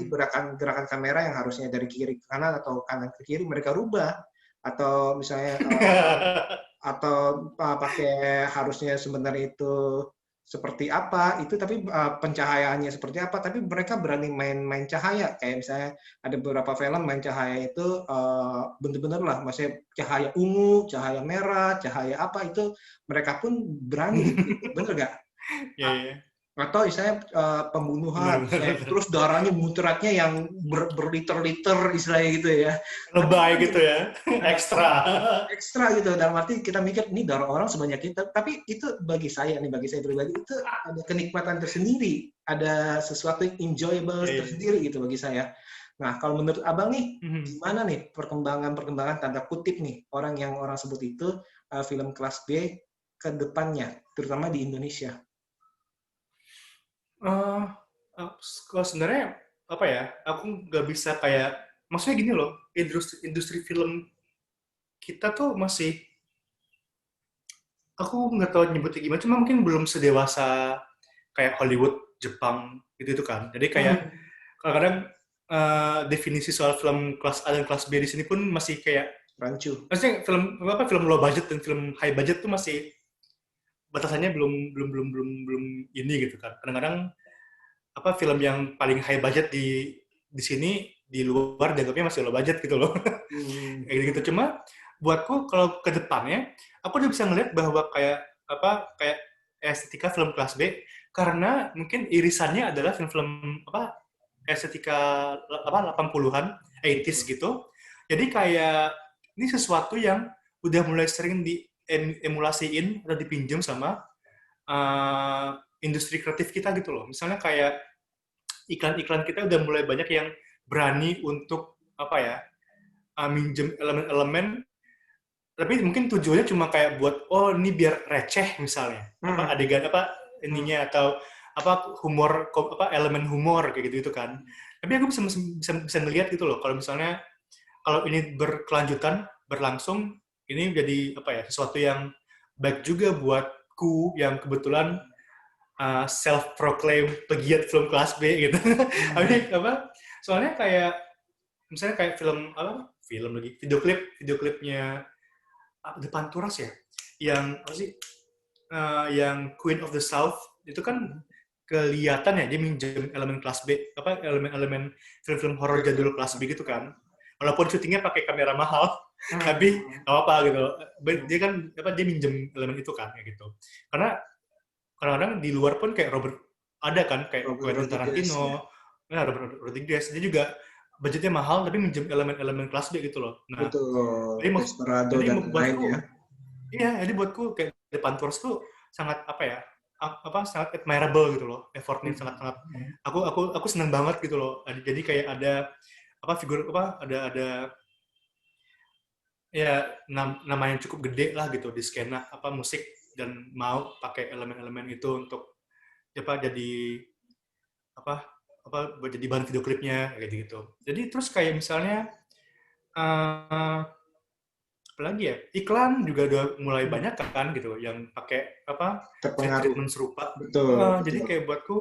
gerakan kamera yang harusnya dari kiri ke kanan atau kanan ke kiri mereka rubah, atau misalnya atau pakai harusnya sebenarnya itu seperti apa itu, tapi pencahayaannya seperti apa, tapi mereka berani main cahaya. Kayak misalnya ada beberapa film main cahaya itu bener-bener lah, maksudnya cahaya ungu, cahaya merah, cahaya apa, itu mereka pun berani. Bener nggak? Atau misalnya pembunuhan, terus darahnya muteratnya yang berliter-liter istilahnya gitu ya. Lebay gitu ya, ekstra gitu. Dalam arti kita mikir, ini darah orang sebanyak itu. Tapi itu bagi saya pribadi, itu ada kenikmatan tersendiri. Ada sesuatu yang enjoyable tersendiri gitu bagi saya. Nah, kalau menurut Abang nih, gimana nih perkembangan tanda kutip nih, orang sebut itu film kelas B ke depannya, terutama di Indonesia? Kalau sebenarnya apa ya, aku nggak bisa kayak, maksudnya gini loh, industri film kita tuh masih, aku nggak tahu nyebutnya gimana, cuma mungkin belum sedewasa kayak Hollywood, Jepang gitu kan. Jadi kayak kadang-kadang definisi soal film kelas A dan kelas B di sini pun masih kayak rancu. Maksudnya film low budget dan film high budget tuh masih batasannya belum ini gitu kan. Kadang-kadang film yang paling high budget di sini di luar dianggapnya masih low budget gitu loh. Kayak gitu. Cuma buatku kalau ke depannya aku udah bisa ngeliat bahwa kayak estetika film kelas B, karena mungkin irisannya adalah film-film estetika 80-an, 80s gitu. Jadi kayak ini sesuatu yang udah mulai sering diemulasiin atau dipinjam sama industri kreatif kita gitu loh. Misalnya kayak iklan-iklan kita udah mulai banyak yang berani untuk apa ya, minjem elemen-elemen, tapi mungkin tujuannya cuma kayak buat oh ini biar receh misalnya, apa Hmm. adegan apa Hmm. ininya atau apa humor apa elemen humor kayak gitu kan. Tapi aku bisa ngelihat gitu loh kalau misalnya kalau ini berkelanjutan berlangsung ini jadi apa ya sesuatu yang baik juga buatku yang kebetulan self proclaim pegiat film kelas B gitu. Hmm. Tapi apa? Soalnya kayak misalnya kayak film apa? Film lagi video klipnya The Panturas ya. Yang apa sih? Yang Queen of the South itu kan kelihatan ya dia minjem elemen kelas B apa elemen-elemen film-film horor jadul kelas B gitu kan. Walaupun syutingnya pakai kamera mahal, tapi Hmm. nggak apa gitu. Hmm. Dia kan apa dia minjem elemen itu kan kayak gitu. Karena kadang-kadang di luar pun kayak Robert ada kan kayak Robert Quentin Rodriguez ya. Tarantino, nah Robert Rodriguez dia juga budgetnya mahal tapi minjem elemen-elemen kelas B gitu loh. Nah, Betul, jadi Desperado jadi dan lain buatku ya. iya, jadi buatku kayak The Panthers tuh sangat apa ya? Apa sangat admirable gitu loh. Effortnya sangat-sangat Hmm. aku seneng banget gitu loh. Jadi kayak ada apa figur apa ada ya nama yang cukup gede lah gitu di skena apa musik dan mau pakai elemen-elemen itu untuk apa jadi apa apa buat jadi bahan video klipnya kayak gitu. Jadi terus kayak misalnya apalagi ya iklan juga udah mulai Hmm. banyak kan gitu yang pakai apa Terpengaruh. treatment serupa. Betul, Jadi betul. kayak buatku,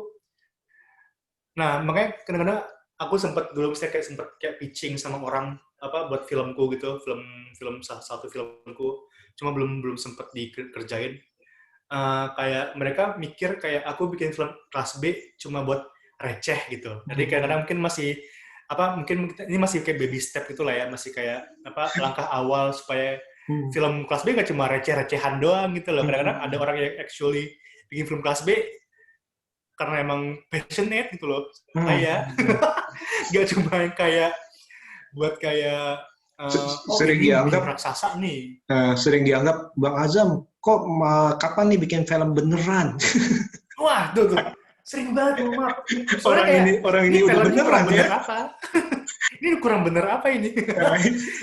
nah makanya kadang-kadang aku sempat dulu misalnya kayak sempat kayak pitching sama orang apa buat filmku gitu, film film salah satu filmku, cuma belum belum sempat dikerjain. Kayak mereka mikir kayak aku bikin film kelas B cuma buat receh gitu. Jadi Hmm. kadang-kadang mungkin masih apa mungkin ini masih kayak baby step gitu lah ya, masih kayak apa langkah awal supaya Hmm. film kelas B gak cuma receh-recehan doang gitu loh. Kadang-kadang ada Hmm. orang yang actually bikin film kelas B karena emang passionate gitu loh. Kayak Hmm. gak cuma yang kayak buat kayak oh Sering ini bim dianggap raksasa nih. sering dianggap Bang Azam kok kapan nih bikin film beneran. Wah, tuh. Sering banget, mohon maaf. Soalnya orang kayak, ini orang ini ini udah filmnya kurang beneran ya. bener apa? Ini kurang bener apa ini?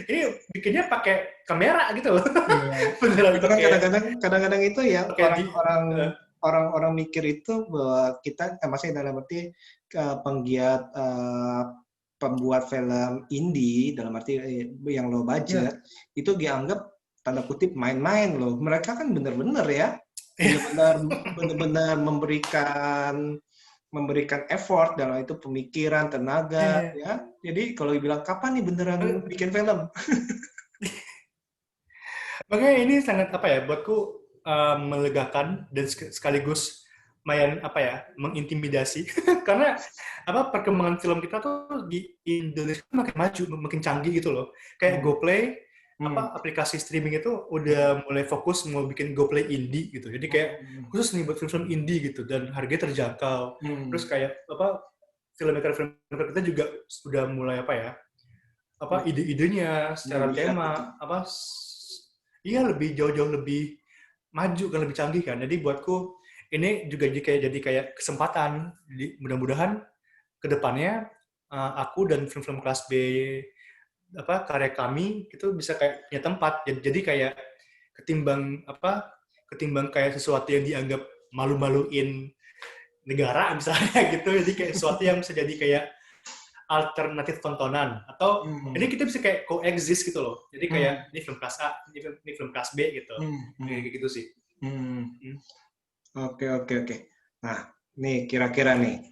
Ini bikinnya pakai kamera gitu loh. Beneran Itu kan pakai kadang-kadang itu ya pakai di orang-orang mikir itu bahwa kita maksudnya dalam arti penggiat pembuat film indie dalam arti yang low ya. budget itu dianggap tanda kutip main-main loh. Mereka kan bener-bener ya, Iya. bener-bener memberikan effort dalam itu pemikiran, tenaga, Iya. ya. Jadi kalau dibilang kapan nih beneran bikin film? Makanya ini sangat apa ya buatku melegakan dan sekaligus lumayan apa ya mengintimidasi karena apa perkembangan film kita tuh di Indonesia makin maju makin canggih gitu loh kayak Hmm. GoPlay Hmm. apa aplikasi streaming itu udah mulai fokus mau bikin GoPlay indie gitu jadi kayak Hmm. khusus nih buat film-film indie gitu dan harganya terjangkau terus Hmm. kayak apa filmmaker kita juga sudah mulai apa ya apa ide-idenya secara Melihat itu. tema apa iya lebih jauh-jauh lebih maju kan lebih canggih kan jadi buatku ini juga jadi kayak kesempatan mudah-mudahan kedepannya aku dan film-film kelas B apa karya kami itu bisa kayak punya tempat jadi kayak ketimbang apa ketimbang kayak sesuatu yang dianggap malu-maluin negara misalnya gitu jadi kayak sesuatu yang bisa jadi kayak alternatif tontonan atau ini Hmm. kita bisa kayak coexist gitu loh jadi kayak Hmm. ini film kelas A ini film kelas B gitu Hmm. Hmm. kayak gitu sih. Hmm. Hmm. Oke, oke, oke. Nah, nih kira-kira nih,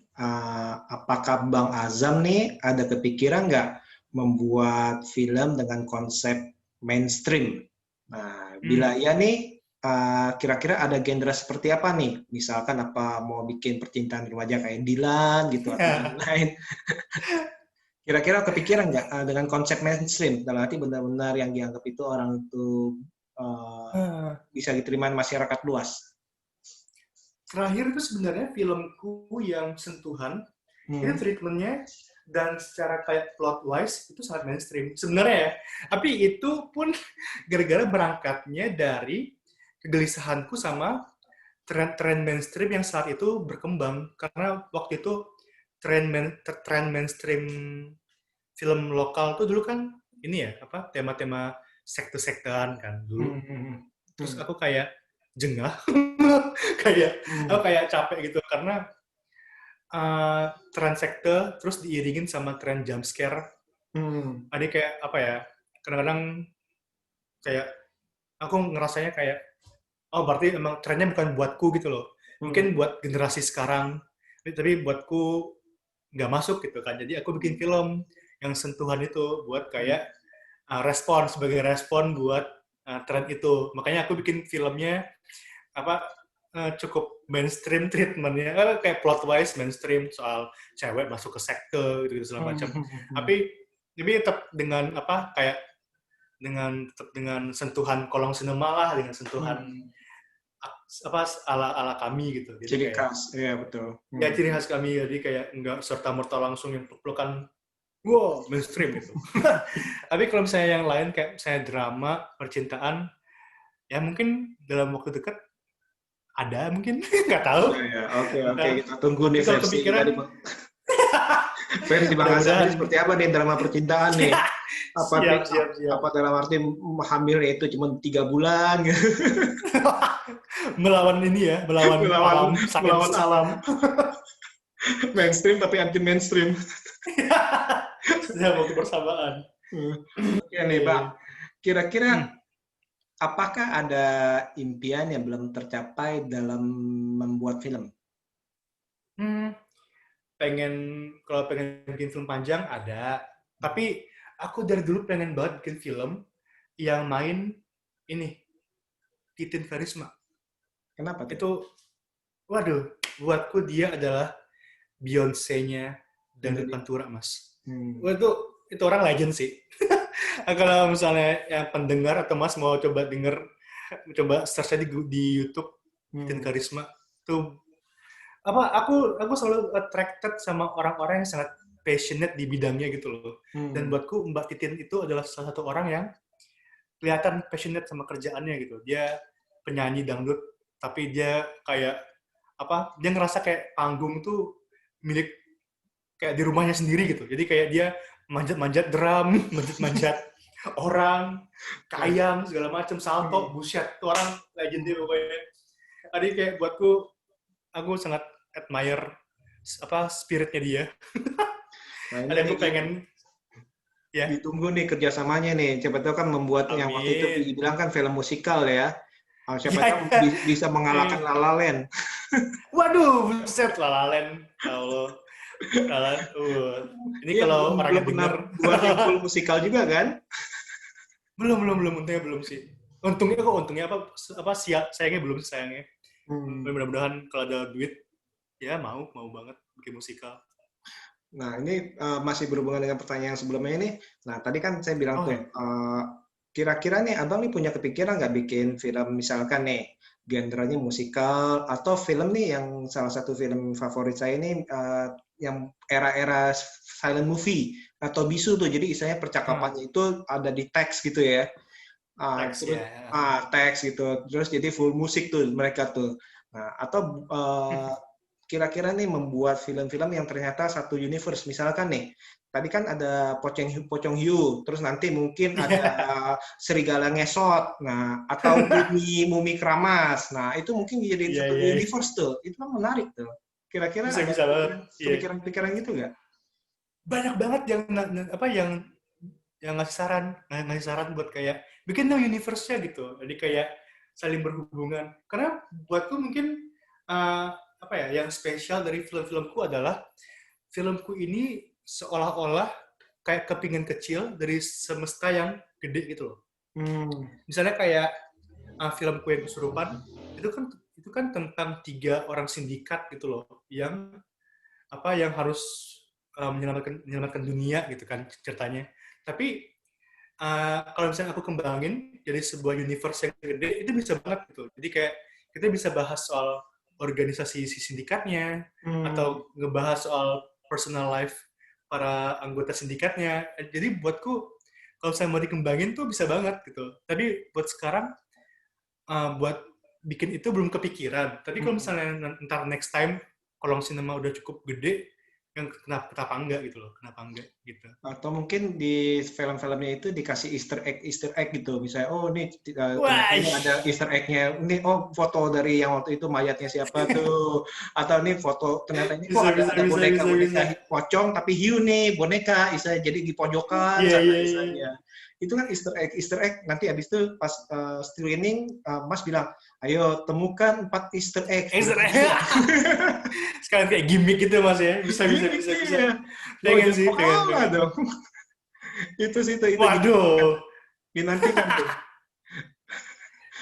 apakah Bang Azam nih ada kepikiran nggak membuat film dengan konsep mainstream? Nah, bila Hmm. iya nih, kira-kira ada genre seperti apa nih? Misalkan apa mau bikin percintaan remaja kayak Dilan gitu atau lain-lain. Kira-kira kepikiran nggak dengan konsep mainstream? Dalam arti benar-benar yang dianggap itu orang itu eh, bisa diterima masyarakat luas. Terakhir itu sebenarnya filmku yang sentuhan itu Hmm. treatmentnya dan secara kayak plot wise itu sangat mainstream sebenarnya ya tapi itu pun gara-gara berangkatnya dari kegelisahanku sama tren mainstream yang saat itu berkembang karena waktu itu tren mainstream film lokal tuh dulu kan ini ya apa tema-tema sekte-sektean kan dulu. Hmm, hmm, Terus hmm, aku kayak jengah, kayak aku hmm, kayak capek gitu karena tren sekte terus diiringin sama tren jump scare. hmm, Ada kayak apa ya? Kadang-kadang kayak aku ngerasanya kayak oh berarti emang trennya bukan buatku gitu loh. hmm, Mungkin buat generasi sekarang, tapi buatku nggak masuk gitu kan. Jadi aku bikin film yang sentuhan itu buat hmm, kayak respon sebagai respon buat tren itu. Makanya aku bikin filmnya apa cukup mainstream treatmentnya kayak plot wise mainstream soal cewek masuk ke sekte gitu, -gitu segala hmm, macam. hmm, hmm, Tapi tetap dengan apa kayak tetap dengan sentuhan kolong sinema lah dengan sentuhan hmm. apa ala ala kami gitu. Jadi Ciri kayak khas, ya betul. ya Hmm. ciri khas kami jadi kayak nggak serta merta langsung yang peluk-pelukan wow mainstream gitu. Tapi kalau misalnya yang lain kayak misalnya drama percintaan ya mungkin dalam waktu dekat ada mungkin nggak tahu Ya, ya. Oke, oke. ntar Kita tunggu nih tapi kalau versi kepikiran dari versi Bang Hasan ini mudah-mudahan seperti apa nih drama percintaan nih? Apa siap siap siap apa dalam arti hamilnya itu cuma 3 bulan gitu? melawan ini ya melawan melawan alam sains melawan alam mainstream tapi anti mainstream. setiap waktu bersamaan. Oke nih, Iya, Bang. iya. Kira-kira Hmm. apakah ada impian yang belum tercapai dalam membuat film? Hmm, pengen kalau pengen bikin film panjang ada, tapi aku dari dulu pengen banget bikin film yang main ini Titin Karisma. Kenapa tuh? Itu waduh, buatku dia adalah Beyonce-nya Dangdut Indonesia. Pantura, Mas. Hmm. Wah, itu orang legend sih. Kalau misalnya yang pendengar atau Mas mau coba denger, coba search aja di YouTube Titin Hmm. Karisma. Tuh apa aku selalu attracted sama orang-orang yang sangat passionate di bidangnya gitu loh. Dan Hmm. buatku Mbak Titin itu adalah salah satu orang yang kelihatan passionate sama kerjaannya gitu. Dia penyanyi dangdut, tapi dia kayak apa? Dia ngerasa kayak panggung tuh milik kayak di rumahnya sendiri gitu. Jadi kayak dia manjat-manjat drum, manjat-manjat orang, kayang segala macam, salto, Hmm. buset, itu orang legend dia pokoknya. Tadi kayak buatku aku sangat admire apa spiritnya dia. Nah ini Ada nih aku pengen ya, ditunggu nih kerjasamanya nih. Siapa tahu kan membuat yang waktu itu amin. dibilang kan film musikal ya. Siapa Ya, tahu ya. bisa mengalahkan La La Land. Waduh, buset lalalen. Ya Allah. Lala, ini Iya belum kalau belum orangnya pernah denger. buat yang full musikal juga kan? belum, untungnya belum sih. Untungnya apa sayangnya belum sih sayangnya. Hmm. Mudah-mudahan kalau ada duit ya mau banget bikin musikal. Nah, ini masih berhubungan dengan pertanyaan yang sebelumnya ini. Nah, tadi kan saya bilang Oh tuh, ya. kira-kira nih Abang nih punya kepikiran nggak bikin film misalkan nih, genrenya musikal atau film nih yang salah satu film favorit saya ini yang era-era silent movie atau bisu tuh. Jadi istilahnya Hmm, percakapannya itu ada di teks gitu ya. teks Terus ya. teks gitu. Terus jadi full musik tuh mereka tuh. Nah, atau kira-kira nih membuat film-film yang ternyata satu universe. Misalkan nih, tadi kan ada Pocong Hiu, terus nanti mungkin ada Iya, Serigala Ngesot, nah atau Mumi Keramas. Nah, itu mungkin jadi iya, satu iya. universe tuh. Itu kan menarik tuh. Kira-kira Bisa ada bisa banget. Iya. kepikiran-kepikiran gitu nggak? Banyak banget yang apa yang ngasih saran buat kayak bikin dong universe-nya gitu. Jadi kayak saling berhubungan. Karena buatku mungkin apa ya, yang spesial dari film-filmku adalah filmku ini seolah-olah kayak kepingan kecil dari semesta yang gede gitu loh. Hmm. Misalnya kayak filmku yang kesurupan itu kan tentang 3 orang sindikat gitu loh yang yang harus menyelamatkan dunia gitu kan ceritanya. Tapi kalau misalnya aku kembangin jadi sebuah universe yang gede, itu bisa banget gitu. Jadi kayak kita bisa bahas soal organisasi si sindikatnya, Hmm. atau ngebahas soal personal life para anggota sindikatnya. Jadi buatku, kalau saya mau dikembangin tuh bisa banget gitu. Tapi buat sekarang, buat bikin itu belum kepikiran. Tapi kalau Hmm. misalnya ntar next time kolong sinema udah cukup gede, yang kenapa enggak gitu loh, kenapa enggak gitu. Atau mungkin di film-filmnya itu dikasih Easter egg gitu. Misalnya, oh ini ternyata Wah, ini ada Easter egg-nya. Ini oh foto dari yang waktu itu mayatnya siapa tuh. Atau ini foto ternyata ini kok bisa bisa ada bisa bisa boneka-boneka bisa. pocong tapi hiu nih boneka bisa jadi di pojokan Iya sana iya iya. misalnya. Itu kan Easter egg. Nanti habis itu pas screening Mas bilang, ayo temukan 4 Easter egg. Udah Easter gitu. egg. Sekarang kayak gimmick gitu Mas ya. Bisa bisa Gimik bisa bisa. ya. Mau Pengen jadi sih, pengen pahala pengen. dong. Itu sih itu Waduh. dinantikan tuh.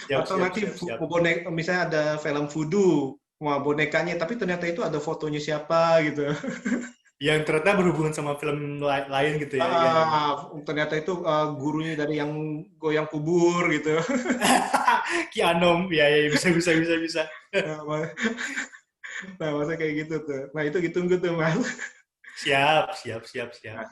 Siap Atau siap nanti siap siap. bonek misalnya ada film voodoo, wah bonekanya tapi ternyata itu ada fotonya siapa gitu. Yang ternyata berhubungan sama film lain gitu ya. Iya iya. Ternyata itu gurunya dari yang goyang kubur gitu. Ki Anom. Iya iya bisa bisa bisa bisa. Nah, nah, masa kayak gitu tuh. Nah, itu ditunggu tuh, Mas. Siap siap siap siap. Nah,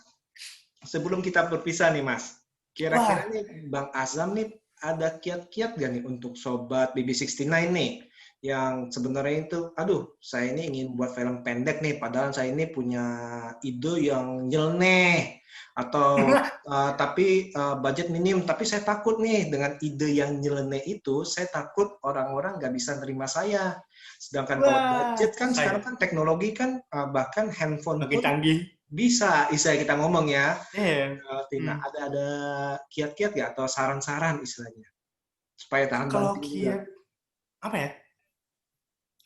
sebelum kita berpisah nih, Mas. Kira-kira Wah, nih Bang Azam nih ada kiat-kiat gak nih untuk sobat BB69 nih yang sebenarnya itu, aduh, saya ini ingin buat film pendek nih, padahal saya ini punya ide yang nyeleneh atau tapi budget minim, tapi saya takut nih dengan ide yang nyeleneh itu, saya takut orang-orang nggak bisa nerima saya. Sedangkan kalau wah, budget kan saya sekarang kan teknologi kan bahkan handphone makin pun canggih. bisa, istilah kita ngomong ya. Iya. Tina, Hmm. ada kiat-kiat nggak atau saran-saran istilahnya supaya tahan Kalau banting juga? kiat apa ya?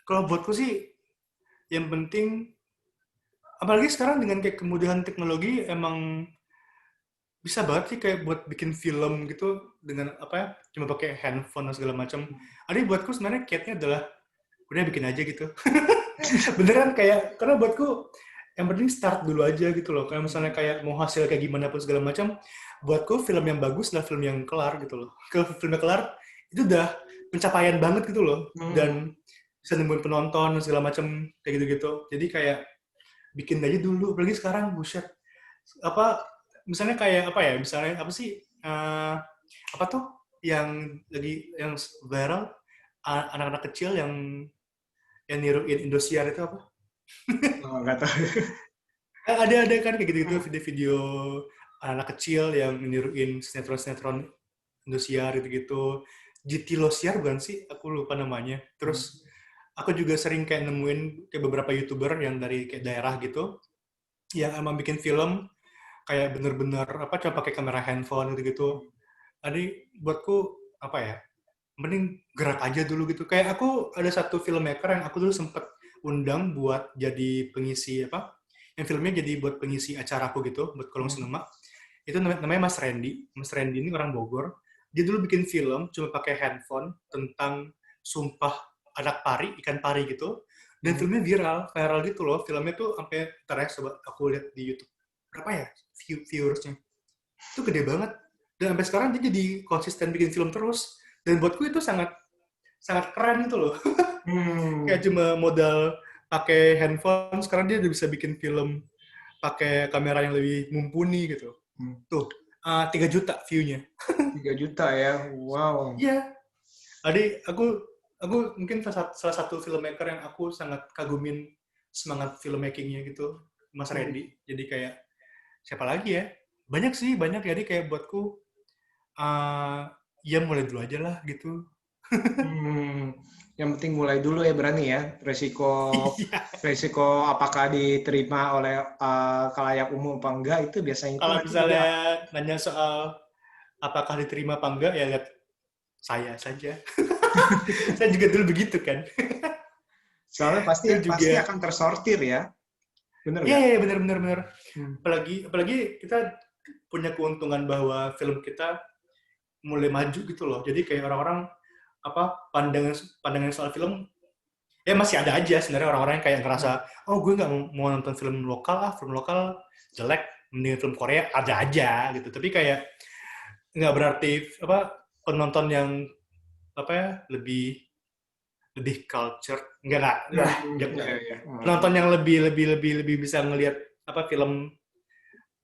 Kalau buatku sih yang penting, apalagi sekarang dengan kayak kemudahan teknologi, emang bisa banget sih kayak buat bikin film gitu dengan apa ya, cuma pakai handphone dan segala macam. Ada buatku sebenarnya kiatnya adalah udah bikin aja gitu. Beneran kayak, karena buatku yang penting start dulu aja gitu loh. Kayak misalnya kayak mau hasil kayak gimana pun segala macam, buatku film yang bagus adalah film yang kelar gitu loh. Kalau filmnya kelar, itu udah pencapaian banget gitu loh. Hmm. Dan bisa nemuin penonton dan segala macam kayak gitu-gitu. Jadi kayak bikin aja dulu. Apalagi sekarang, buset. Apa, misalnya kayak apa ya, misalnya apa sih, apa tuh yang lagi yang viral, anak-anak kecil yang niruin Indosiar itu apa? Oh, nggak tahu. Ada kan kayak gitu-gitu Hmm. video-video anak kecil yang niruin sinetron-sinetron Indosiar gitu-gitu. GT Losiar bukan sih? Aku lupa namanya. Terus aku juga sering kayak nemuin kayak beberapa YouTuber yang dari kayak daerah gitu yang emang bikin film kayak bener-bener apa coba pakai kamera handphone gitu-gitu. Jadi buatku apa ya? Mending gerak aja dulu gitu. Kayak aku ada satu filmmaker yang aku dulu sempet undang buat jadi pengisi apa? Yang filmnya jadi buat pengisi acaraku gitu, buat kolong Hmm. sinema. Itu namanya Mas Randy. Mas Randy ini orang Bogor. Dia dulu bikin film cuma pakai handphone tentang sumpah anak pari, ikan pari gitu. Dan Hmm. filmnya viral, viral gitu loh. Filmnya tuh sampai ntar ya, coba aku lihat di YouTube. Berapa ya viewersnya? Itu gede banget. Dan sampai sekarang dia jadi konsisten bikin film terus. Dan buatku itu sangat sangat keren gitu loh. Hmm. Kayak cuma modal pakai handphone, sekarang dia udah bisa bikin film pakai kamera yang lebih mumpuni gitu. Hmm. Tuh, 3 juta view-nya. 3 juta ya, wow. Iya. Jadi aku mungkin salah satu filmmaker yang aku sangat kagumin semangat filmmaking-nya gitu, Mas Hmm. Randy. Jadi kayak siapa lagi ya? Banyak sih, banyak. Jadi kayak buatku uh, ya mulai dulu aja lah gitu. Hmm. Yang penting mulai dulu ya berani ya. Resiko Iya. resiko apakah diterima oleh khalayak umum apa enggak itu biasanya itu Kalau nanti juga. misalnya nanya soal apakah diterima apa enggak, ya lihat saya saja. Saya juga dulu begitu kan. Soalnya pasti Itu pasti juga, akan tersortir ya. Bener iya nggak? ya, benar benar benar. Hmm. Apalagi kita punya keuntungan bahwa film kita mulai maju gitu loh. Jadi kayak orang-orang apa pandangan pandangan soal film ya masih ada aja sebenarnya orang-orang yang kayak ngerasa, oh gue nggak mau nonton film lokal jelek, mending film Korea ada aja gitu. Tapi kayak nggak berarti apa penonton yang apa ya lebih lebih culture enggak lah Hmm. Ya, ya. penonton yang lebih bisa ngelihat apa film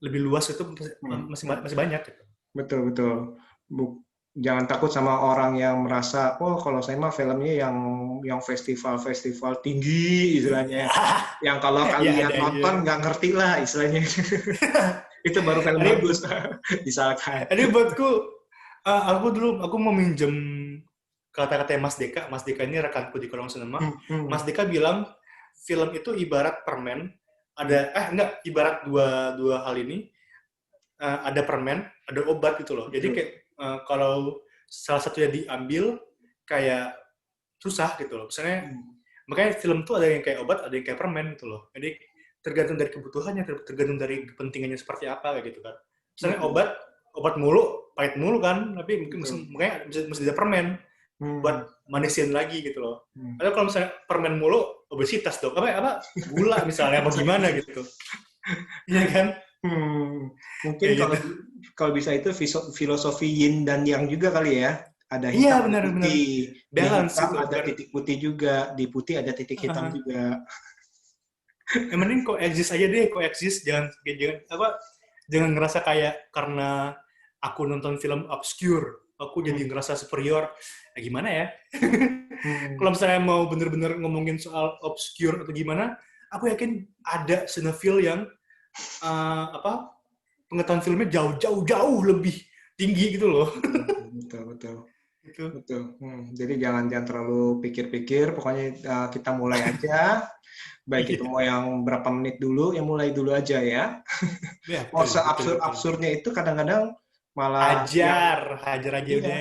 lebih luas itu Hmm. masih masih banyak gitu. Betul, betul. jangan takut sama orang yang merasa, oh kalau saya mah filmnya yang festival-festival tinggi istilahnya. Yang kalau Ya kalian ada aja. nonton nggak ngerti lah istilahnya. Itu baru film Ini bagus, misalkan. ini buatku, aku dulu aku mau minjem kata-kata Mas Deka. Mas Deka ini rekanku di kolong sinema. Hmm, Mas hmm, Deka bilang film itu ibarat permen. Ada enggak, ibarat dua hal ini, ada permen, ada obat gitu loh. Jadi betul. kayak kalau salah satunya diambil kayak susah gitu loh. Misalnya, Hmm, makanya film tuh ada yang kayak obat, ada yang kayak permen gitu loh. Jadi tergantung dari kebutuhannya, tergantung dari kepentingannya seperti apa kayak gitu kan. Misalnya betul, obat mulu, pahit mulu kan, tapi mungkin betul. makanya mesti ada permen buat Hmm, manisin lagi gitu loh. hmm. Atau kalau misalnya permen mulu, obesitas dong. Apa gula misalnya, apa gimana gitu. Iya kan? Hmm, mungkin Kayak kalau gitu. kalau bisa itu filosofi yin dan yang juga kali ya. Ada Iya, hitam, ada benar-benar putih. Di balance hitam gitu, ada bukan titik putih juga, di putih ada titik hitam juga. yang mending coexist aja deh, coexist, jangan apa, jangan ngerasa kayak karena aku nonton film obscure aku jadi Hmm, ngerasa superior. Gimana ya, hmm, kalau misalnya mau bener-bener ngomongin soal obscure atau gimana, aku yakin ada cinephile yang apa, pengetahuan filmnya jauh lebih tinggi gitu loh. betul, betul, betul. Gitu. Betul. Jadi jangan jangan terlalu pikir-pikir. Pokoknya kita mulai aja. Baik itu Iya, mau yang berapa menit dulu, yang mulai dulu aja ya. ya, Mau betul betul betul. seabsurd-absurdnya itu kadang-kadang malah yang Hajar aja iya, udah.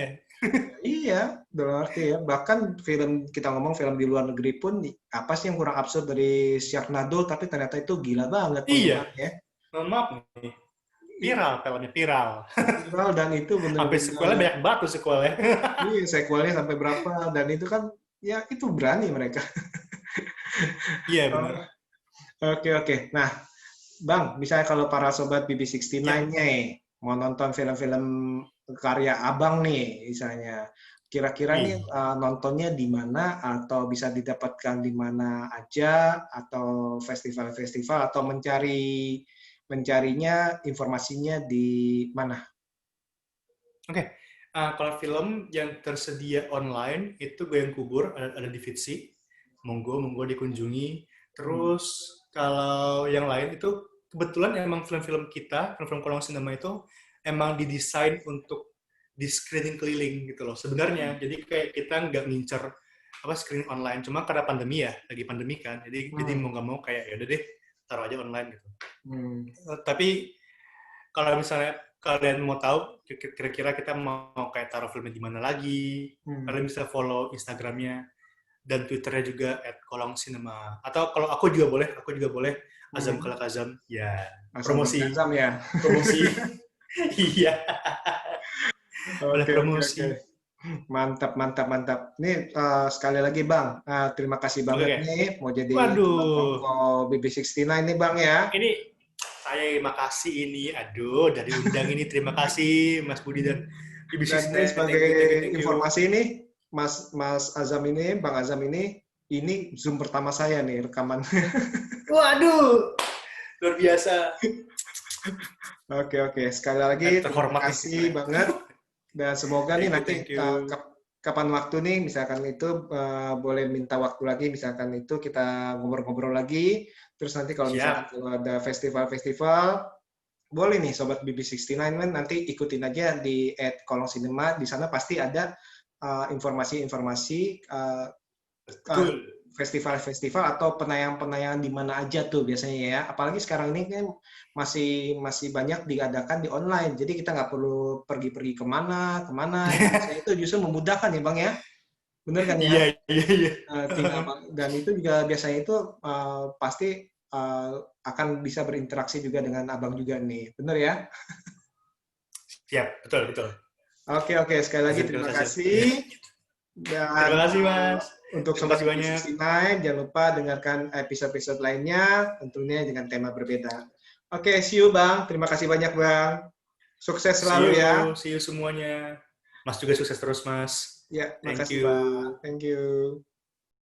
iya, dalam arti ya. Bahkan film kita ngomong film di luar negeri pun apa sih yang kurang absurd dari Sharknado, tapi ternyata itu gila banget Iya, penggemarnya. mohon maaf nih, viral filmnya, viral. Viral dan itu Sampai sequelnya bener-bener banyak banget tuh sequelnya. iya sequelnya sampai berapa dan itu kan ya itu berani mereka. Iya Oh, benar. oke oke. Nah, Bang, misalnya kalau para sobat Ya. BB69 nih mau nonton film-film karya Abang nih, misalnya, kira-kira nih Wih. nontonnya di mana atau bisa didapatkan di mana aja atau festival-festival atau mencarinya informasinya di mana? Oke. Kalau film yang tersedia online itu Goyang Kubur, ada di Vitsy. Monggo dikunjungi. Hmm, Terus kalau yang lain itu kebetulan emang film-film kita, film-film kolong sinema itu emang didesain untuk di screening keliling gitu loh sebenarnya. Jadi kayak kita nggak ngincer apa screening online, cuma karena pandemi ya, lagi pandemi kan. Jadi mau hmm, nggak mau kayak ya udah deh, taruh aja online gitu. hmm, Tapi kalau misalnya kalian mau tahu kira-kira kita mau kayak taruh filmnya di mana lagi, hmm, kalian bisa follow Instagramnya dan Twitternya juga @kolongsinema. Atau kalau aku juga boleh Azam hmm. Kalak Azam. Ya, Asam promosi, bergazam ya. promosi. Iya, boleh Oke oke oke. promosi. Mantap, mantap, mantap. Nih, sekali lagi Bang, terima kasih banget Oke. nih mau jadi teman Waduh, Kongko BB69 nih Bang ya. ini saya makasih ini. Aduh, dari undang ini terima kasih Mas Budi dan BBC Dan ini Sinan. sebagai Thank you, thank you, thank you. informasi ini, Mas Azam ini, Bang Azam ini Zoom pertama saya nih rekaman. Waduh, luar biasa. Oke, oke. Sekali lagi terima Terhormat nih kasih keren. banget dan semoga nih Thank you, nanti thank you. kapan waktu nih misalkan itu boleh minta waktu lagi misalkan itu kita ngobrol-ngobrol lagi. Terus nanti kalau misalkan Siap. kalau ada festival-festival boleh nih Sobat BB69 kan nanti ikutin aja di @kolongsinema di sana pasti ada informasi-informasi Betul. festival-festival atau penayangan-penayangan di mana aja tuh biasanya ya. Apalagi sekarang ini kan masih masih banyak diadakan di online. Jadi kita nggak perlu pergi-pergi kemana, kemana. Itu biasanya itu justru memudahkan ya Bang ya. Bener kan ya? Iya, iya, iya. Tinggal dan itu juga biasanya itu pasti akan bisa berinteraksi juga dengan Abang juga nih. Bener ya? Siap, betul, betul. Oke, oke. Sekali lagi Azam terima Kalakazam. Iya. kasih. Dan Terima kasih, Mas. untuk Terima Sobat kasih banyak. BB69, jangan lupa dengarkan episode-episode lainnya, tentunya dengan tema berbeda. Oke, see you Bang. Terima kasih banyak Bang. Sukses selalu ya. See you semuanya. Mas juga sukses terus, Mas. Ya, Thank makasih Bang. you. Thank you.